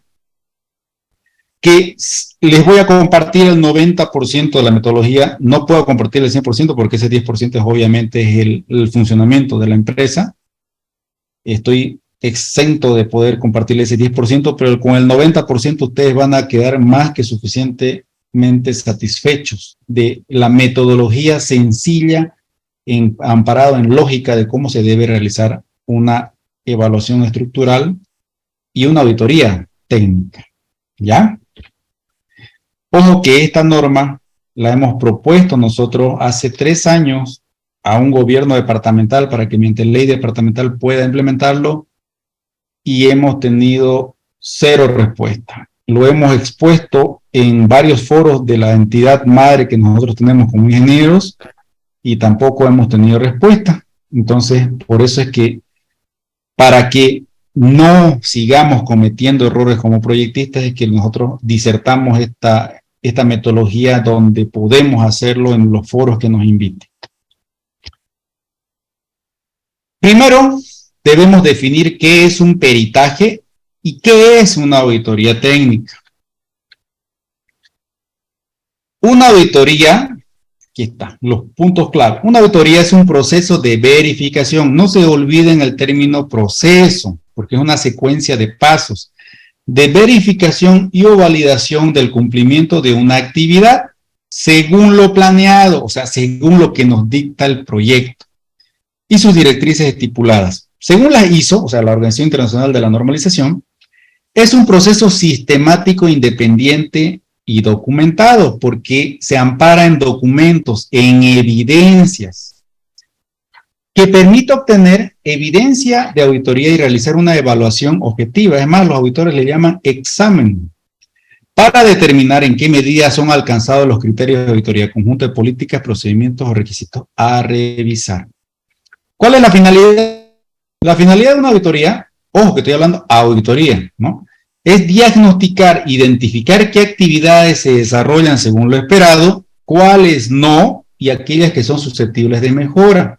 que les voy a compartir el 90% de la metodología. No puedo compartir el 100% porque ese 10% es, obviamente es el funcionamiento de la empresa. Estoy exento de poder compartir ese 10%, pero con el 90% ustedes van a quedar más que suficientemente satisfechos de la metodología sencilla, amparado en lógica de cómo se debe realizar una evaluación estructural y una auditoría técnica. ¿Ya? Ojo que esta norma la hemos propuesto nosotros hace 3 años a un gobierno departamental para que mediante ley departamental pueda implementarlo y hemos tenido 0 respuesta. Lo hemos expuesto en varios foros de la entidad madre que nosotros tenemos como ingenieros y tampoco hemos tenido respuesta. Entonces, por eso es que para que no sigamos cometiendo errores como proyectistas es que nosotros disertamos esta metodología donde podemos hacerlo en los foros que nos inviten. Primero, debemos definir qué es un peritaje y qué es una auditoría técnica. Una auditoría, aquí está, los puntos clave. Una auditoría es un proceso de verificación. No se olviden el término proceso, porque es una secuencia de pasos de verificación y o validación del cumplimiento de una actividad según lo planeado, o sea, según lo que nos dicta el proyecto y sus directrices estipuladas. Según la ISO, o sea, la Organización Internacional de la Normalización, es un proceso sistemático, independiente y documentado, porque se ampara en documentos, en evidencias, que permite obtener evidencia de auditoría y realizar una evaluación objetiva. Es más, los auditores le llaman examen, para determinar en qué medida son alcanzados los criterios de auditoría, conjunto de políticas, procedimientos o requisitos a revisar. ¿Cuál es la finalidad? La finalidad de una auditoría, ojo que estoy hablando auditoría, ¿no? Es diagnosticar, identificar qué actividades se desarrollan según lo esperado, cuáles no, y aquellas que son susceptibles de mejora.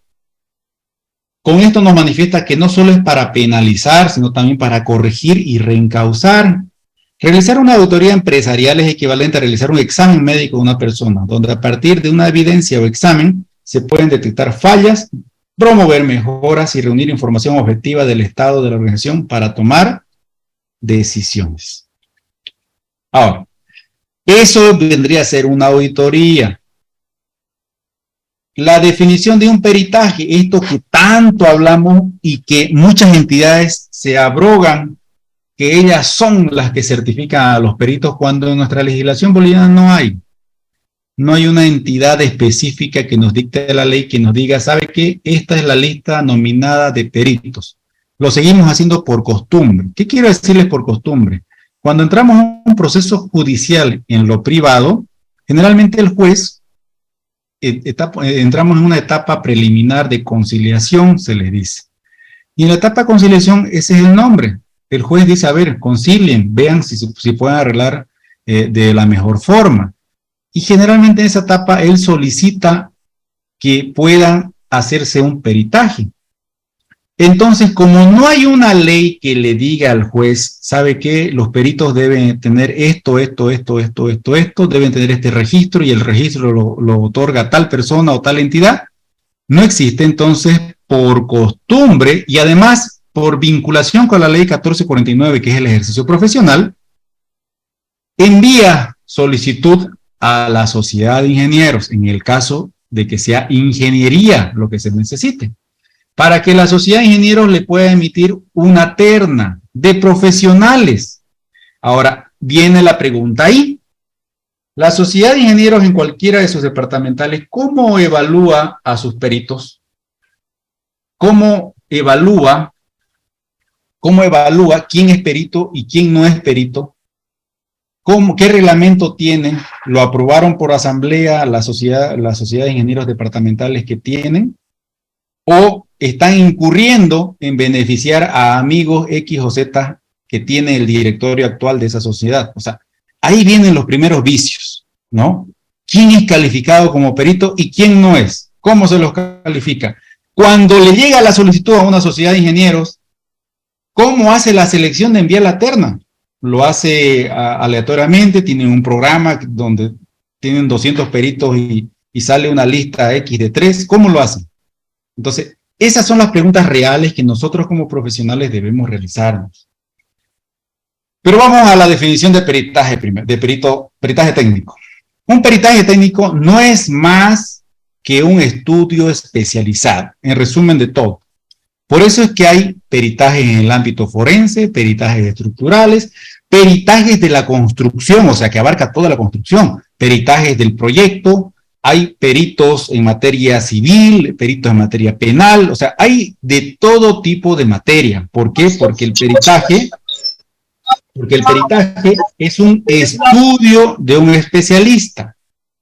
Con esto nos manifiesta que no solo es para penalizar, sino también para corregir y reencauzar. Realizar una auditoría empresarial es equivalente a realizar un examen médico de una persona, donde a partir de una evidencia o examen se pueden detectar fallas, promover mejoras y reunir información objetiva del estado de la organización para tomar decisiones. Ahora, eso vendría a ser una auditoría. La definición de un peritaje, esto que tanto hablamos y que muchas entidades se abrogan, que ellas son las que certifican a los peritos, cuando en nuestra legislación boliviana no hay. No hay una entidad específica que nos dicte la ley, que nos diga, ¿sabe qué? Esta es la lista nominada de peritos. Lo seguimos haciendo por costumbre. ¿Qué quiero decirles por costumbre? Cuando entramos en un proceso judicial en lo privado, generalmente el juez, entramos en una etapa preliminar de conciliación, se les dice. Y en la etapa de conciliación, ese es el nombre. El juez dice, a ver, concilien, vean si pueden arreglar de la mejor forma. Y generalmente en esa etapa él solicita que puedan hacerse un peritaje. Entonces, como no hay una ley que le diga al juez, ¿sabe qué? Los peritos deben tener esto, deben tener este registro y el registro lo otorga tal persona o tal entidad. No existe, entonces, por costumbre, y además por vinculación con la ley 1449, que es el ejercicio profesional, envía solicitud a la sociedad de ingenieros, en el caso de que sea ingeniería lo que se necesite, para que la sociedad de ingenieros le pueda emitir una terna de profesionales. Ahora, viene la pregunta ahí. La sociedad de ingenieros en cualquiera de sus departamentales, ¿cómo evalúa a sus peritos? ¿Cómo evalúa quién es perito y quién no es perito? ¿Qué reglamento tienen? ¿Lo aprobaron por asamblea la sociedad de ingenieros departamentales que tienen? ¿O están incurriendo en beneficiar a amigos X o Z que tiene el directorio actual de esa sociedad? O sea, ahí vienen los primeros vicios, ¿no? ¿Quién es calificado como perito y quién no es? ¿Cómo se los califica? Cuando le llega la solicitud a una sociedad de ingenieros, ¿cómo hace la selección de enviar la terna? Lo hace aleatoriamente, tienen un programa donde tienen 200 peritos y sale una lista X de 3. ¿Cómo lo hacen? Entonces, esas son las preguntas reales que nosotros como profesionales debemos realizarnos. Pero vamos a la definición de peritaje primero, peritaje técnico. Un peritaje técnico no es más que un estudio especializado, en resumen de todo. Por eso es que hay peritajes en el ámbito forense, peritajes estructurales, peritajes de la construcción, o sea, que abarca toda la construcción, peritajes del proyecto, hay peritos en materia civil, peritos en materia penal, o sea, hay de todo tipo de materia. ¿Por qué? Porque el peritaje es un estudio de un especialista.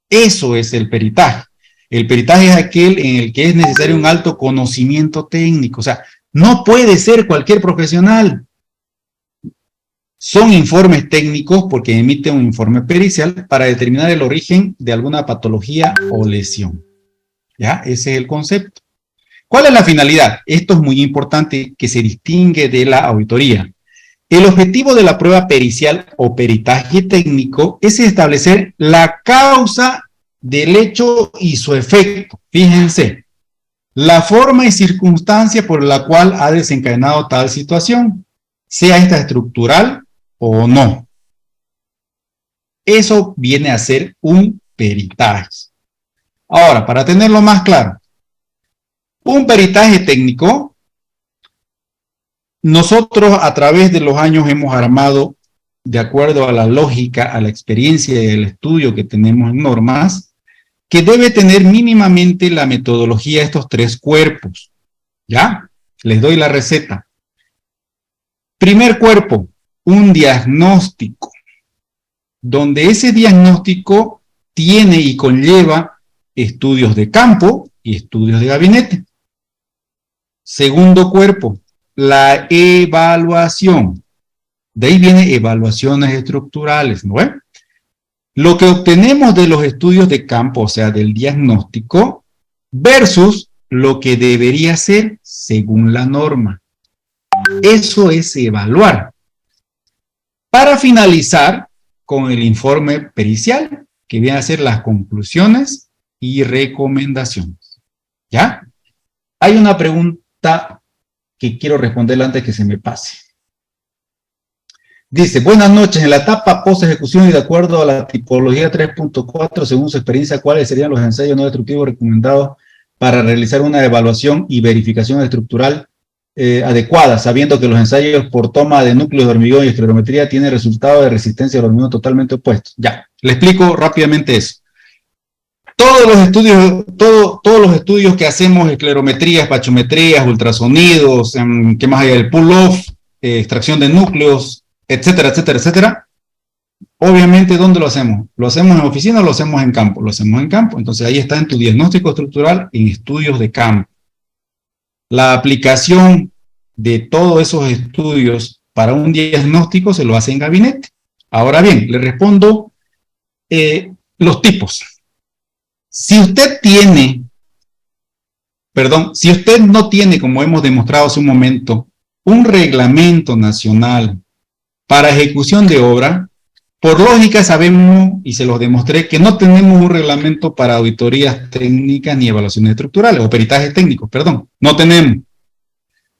Eso es el peritaje. El peritaje es aquel en el que es necesario un alto conocimiento técnico. O sea, no puede ser cualquier profesional. Son informes técnicos porque emite un informe pericial para determinar el origen de alguna patología o lesión. ¿Ya? Ese es el concepto. ¿Cuál es la finalidad? Esto es muy importante, que se distingue de la auditoría. El objetivo de la prueba pericial o peritaje técnico es establecer la causa del hecho y su efecto. Fíjense, la forma y circunstancia por la cual ha desencadenado tal situación, sea esta estructural o no. Eso viene a ser un peritaje. Ahora, para tenerlo más claro, un peritaje técnico, nosotros a través de los años hemos armado, de acuerdo a la lógica, a la experiencia y el estudio que tenemos en normas, que debe tener mínimamente la metodología de estos 3 cuerpos. ¿Ya? Les doy la receta. Primer cuerpo, un diagnóstico, donde ese diagnóstico tiene y conlleva estudios de campo y estudios de gabinete. Segundo cuerpo, la evaluación. De ahí vienen evaluaciones estructurales, ¿no es? Lo que obtenemos de los estudios de campo, o sea, del diagnóstico, versus lo que debería ser según la norma. Eso es evaluar. Para finalizar con el informe pericial, que viene a ser las conclusiones y recomendaciones. ¿Ya? Hay una pregunta que quiero responderla antes que se me pase. Dice, buenas noches, en la etapa post-ejecución y de acuerdo a la tipología 3.4, según su experiencia, ¿cuáles serían los ensayos no destructivos recomendados para realizar una evaluación y verificación estructural adecuada, sabiendo que los ensayos por toma de núcleos de hormigón y esclerometría tienen resultados de resistencia al hormigón totalmente opuestos? Ya, le explico rápidamente eso. Todos los estudios que hacemos, esclerometrías, bachometrías, ultrasonidos, ¿qué más hay? El pull-off, extracción de núcleos, etcétera, etcétera, etcétera. Obviamente, ¿dónde lo hacemos? ¿Lo hacemos en oficina o lo hacemos en campo? Lo hacemos en campo. Entonces, ahí está en tu diagnóstico estructural en estudios de campo. La aplicación de todos esos estudios para un diagnóstico se lo hace en gabinete. Ahora bien, le respondo los tipos. Si usted no tiene, como hemos demostrado hace un momento, un reglamento nacional para ejecución de obra, por lógica sabemos, y se los demostré, que no tenemos un reglamento para auditorías técnicas ni evaluaciones estructurales, o peritajes técnicos, perdón, no tenemos.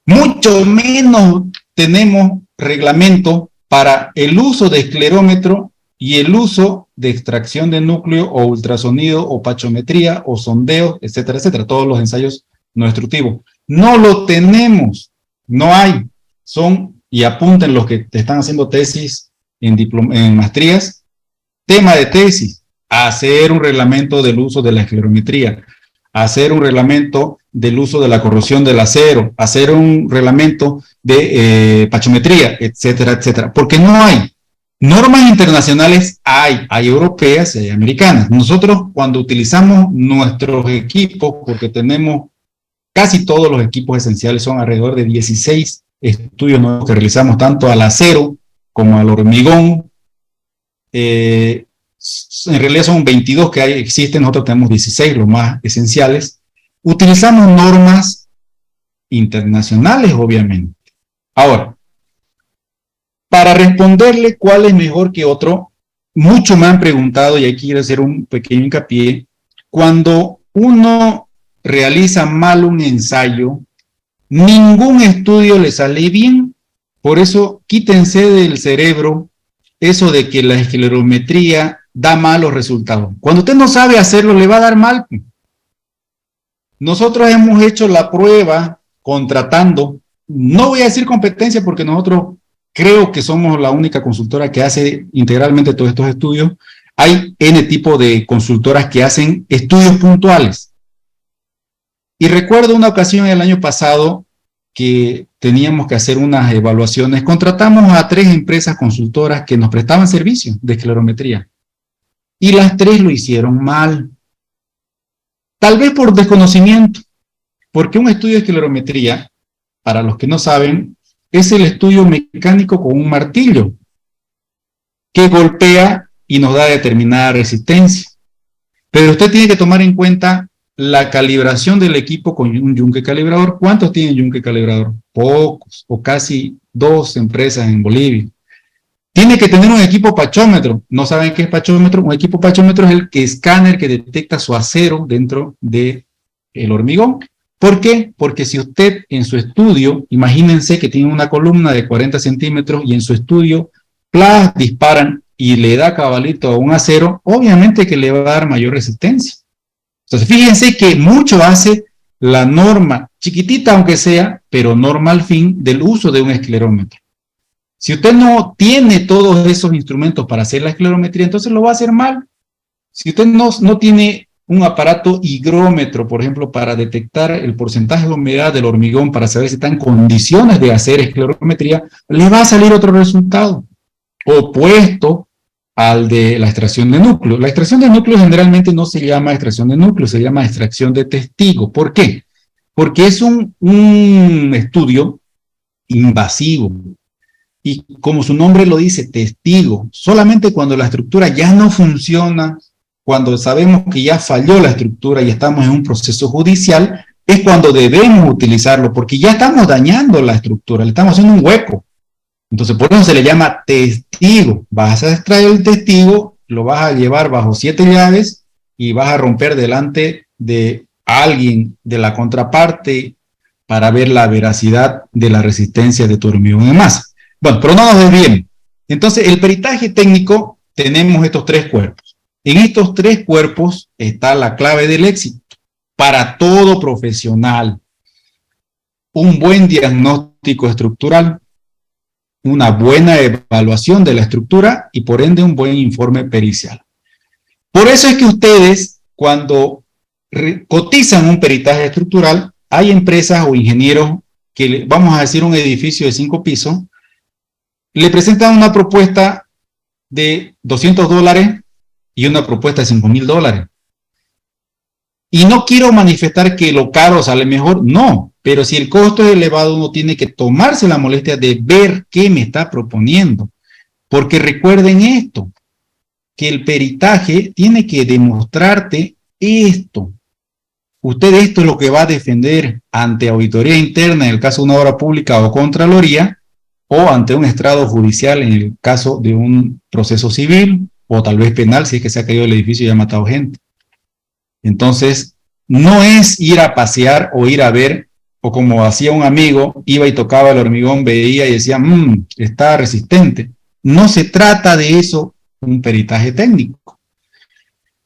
Mucho menos tenemos reglamento para el uso de esclerómetro y el uso de extracción de núcleo o ultrasonido o pachometría o sondeo, etcétera, etcétera, todos los ensayos no destructivos. No lo tenemos, no hay. Y apunten los que te están haciendo tesis en maestrías, tema de tesis, hacer un reglamento del uso de la esclerometría, hacer un reglamento del uso de la corrosión del acero, hacer un reglamento de pachometría, etcétera, etcétera, porque no hay. Normas internacionales hay europeas y hay americanas. Nosotros cuando utilizamos nuestros equipos, porque tenemos casi todos los equipos esenciales, son alrededor de 16 estudios nuevos que realizamos tanto al acero como al hormigón. En realidad son 22 que existen, nosotros tenemos 16, los más esenciales. Utilizamos normas internacionales, obviamente. Ahora, para responderle cuál es mejor que otro, muchos me han preguntado, y aquí quiero hacer un pequeño hincapié, cuando uno realiza mal un ensayo, ningún estudio le sale bien. Por eso quítense del cerebro eso de que la esclerometría da malos resultados. Cuando usted no sabe hacerlo, le va a dar mal. Nosotros hemos hecho la prueba contratando, no voy a decir competencia porque nosotros creo que somos la única consultora que hace integralmente todos estos estudios. Hay N tipo de consultoras que hacen estudios puntuales. Y recuerdo una ocasión el año pasado que teníamos que hacer unas evaluaciones. Contratamos a 3 empresas consultoras que nos prestaban servicios de esclerometría. Y las 3 lo hicieron mal. Tal vez por desconocimiento. Porque un estudio de esclerometría, para los que no saben, es el estudio mecánico con un martillo que golpea y nos da determinada resistencia. Pero usted tiene que tomar en cuenta la calibración del equipo con un yunque calibrador. ¿Cuántos tienen yunque calibrador? Pocos, o casi 2 empresas en Bolivia. Tiene que tener un equipo pachómetro. ¿No saben qué es pachómetro? Un equipo pachómetro es el escáner que detecta su acero dentro del hormigón. ¿Por qué? Porque si usted en su estudio, imagínense que tiene una columna de 40 centímetros y en su estudio disparan y le da cabalito a un acero, obviamente que le va a dar mayor resistencia. Entonces, fíjense que mucho hace la norma, chiquitita aunque sea, pero norma al fin del uso de un esclerómetro. Si usted no tiene todos esos instrumentos para hacer la esclerometría, entonces lo va a hacer mal. Si usted no tiene un aparato higrómetro, por ejemplo, para detectar el porcentaje de humedad del hormigón, para saber si está en condiciones de hacer esclerometría, le va a salir otro resultado, opuesto al de la extracción de núcleo. La extracción de núcleo generalmente no se llama extracción de núcleo, se llama extracción de testigo. ¿Por qué? Porque es un estudio invasivo. Y como su nombre lo dice, testigo. Solamente cuando la estructura ya no funciona, cuando sabemos que ya falló la estructura y estamos en un proceso judicial, es cuando debemos utilizarlo, porque ya estamos dañando la estructura, le estamos haciendo un hueco. Entonces, por eso se le llama testigo. Vas a extraer el testigo, lo vas a llevar bajo 7 llaves y vas a romper delante de alguien de la contraparte para ver la veracidad de la resistencia de tu hormigón de masa. Bueno, pero no nos desviemos. Entonces, el peritaje técnico, tenemos estos 3 cuerpos. En estos 3 cuerpos está la clave del éxito para todo profesional. Un buen diagnóstico estructural, una buena evaluación de la estructura y por ende un buen informe pericial. Por eso es que ustedes, cuando cotizan un peritaje estructural, hay empresas o ingenieros que, vamos a decir un edificio de 5 pisos, le presentan una propuesta de $200 y una propuesta de $5,000. Y no quiero manifestar que lo caro sale mejor, no, pero si el costo es elevado, uno tiene que tomarse la molestia de ver qué me está proponiendo. Porque recuerden esto, que el peritaje tiene que demostrarte esto. Usted esto es lo que va a defender ante auditoría interna en el caso de una obra pública o contraloría, o ante un estrado judicial en el caso de un proceso civil, o tal vez penal si es que se ha caído el edificio y ha matado gente. Entonces, no es ir a pasear o ir a ver o como hacía un amigo, iba y tocaba el hormigón, veía y decía, está resistente. No se trata de eso, un peritaje técnico.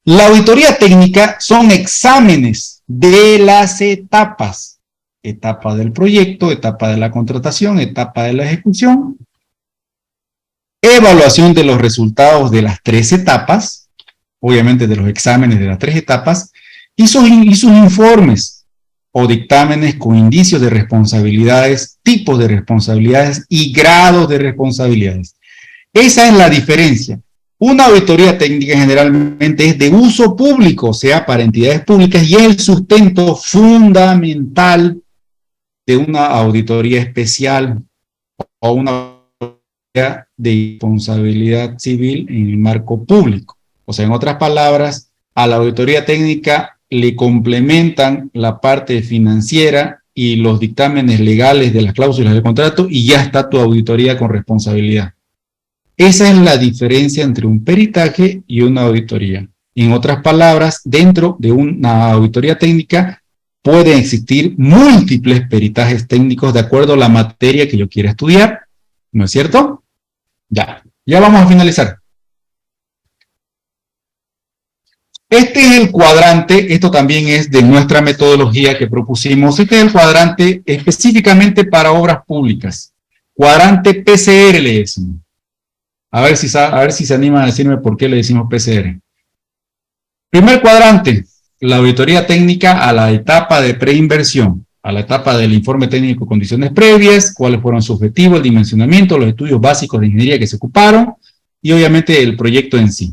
La auditoría técnica son exámenes de las etapas. Etapa del proyecto, etapa de la contratación, etapa de la ejecución. Evaluación de los resultados de las 3 etapas, obviamente de los exámenes de las 3 etapas, y sus informes o dictámenes con indicios de responsabilidades, tipos de responsabilidades y grados de responsabilidades. Esa es la diferencia. Una auditoría técnica generalmente es de uso público, o sea, para entidades públicas, y es el sustento fundamental de una auditoría especial o una auditoría de responsabilidad civil en el marco público. O sea, en otras palabras, a la auditoría técnica le complementan la parte financiera y los dictámenes legales de las cláusulas de contrato y ya está tu auditoría con responsabilidad. Esa es la diferencia entre un peritaje y una auditoría. En otras palabras, dentro de una auditoría técnica pueden existir múltiples peritajes técnicos de acuerdo a la materia que yo quiera estudiar, ¿no es cierto? Ya vamos a finalizar. Este es el cuadrante, esto también es de nuestra metodología que propusimos. Este es el cuadrante específicamente para obras públicas. Cuadrante PCR le decimos. A ver si se animan a decirme por qué le decimos PCR. Primer cuadrante, la auditoría técnica a la etapa de preinversión, a la etapa del informe técnico, condiciones previas, cuáles fueron sus objetivos, el dimensionamiento, los estudios básicos de ingeniería que se ocuparon y obviamente el proyecto en sí.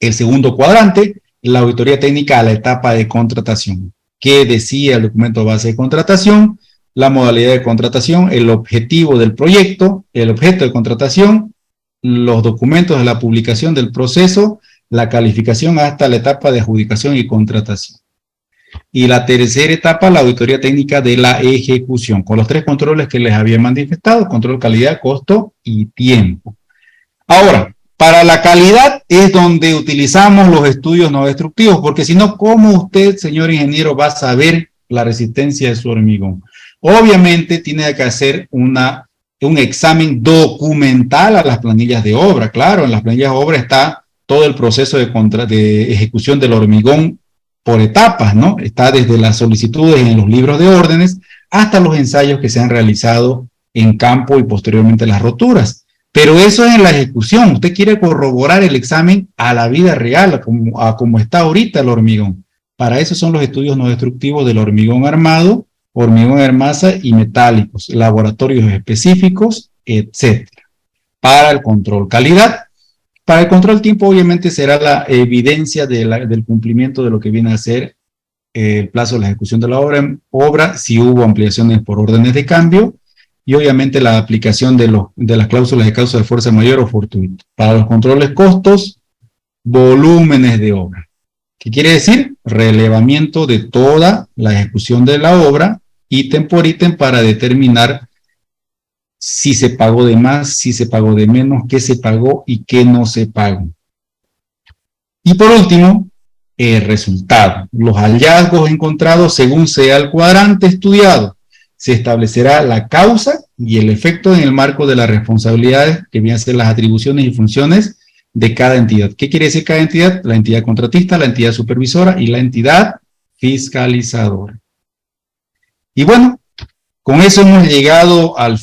El segundo cuadrante, la auditoría técnica a la etapa de contratación. ¿Qué decía el documento base de contratación? La modalidad de contratación, el objetivo del proyecto, el objeto de contratación, los documentos de la publicación del proceso, la calificación hasta la etapa de adjudicación y contratación. Y la tercera etapa, la auditoría técnica de la ejecución, con los 3 controles que les había manifestado: control, calidad, costo y tiempo. Ahora, para la calidad es donde utilizamos los estudios no destructivos, porque si no, ¿cómo usted, señor ingeniero, va a saber la resistencia de su hormigón? Obviamente tiene que hacer un examen documental a las planillas de obra. Claro, en las planillas de obra está todo el proceso de ejecución del hormigón por etapas, ¿no? Está desde las solicitudes en los libros de órdenes hasta los ensayos que se han realizado en campo y posteriormente las roturas. Pero eso es en la ejecución. Usted quiere corroborar el examen a la vida real, a como está ahorita el hormigón. Para eso son los estudios no destructivos del hormigón armado, hormigón en masa y metálicos, laboratorios específicos, etc. Para el control calidad. Para el control tiempo, obviamente, será la evidencia del cumplimiento de lo que viene a ser el plazo de la ejecución de la obra, si hubo ampliaciones por órdenes de cambio, y obviamente la aplicación de las cláusulas de causa de fuerza mayor o fortuito. Para los controles costos, volúmenes de obra. ¿Qué quiere decir? Relevamiento de toda la ejecución de la obra, ítem por ítem, para determinar si se pagó de más, si se pagó de menos, qué se pagó y qué no se pagó. Y por último, el resultado. Los hallazgos encontrados según sea el cuadrante estudiado. Se establecerá la causa y el efecto en el marco de las responsabilidades que vienen a ser las atribuciones y funciones de cada entidad. ¿Qué quiere decir cada entidad? La entidad contratista, la entidad supervisora y la entidad fiscalizadora. Y bueno, con eso hemos llegado al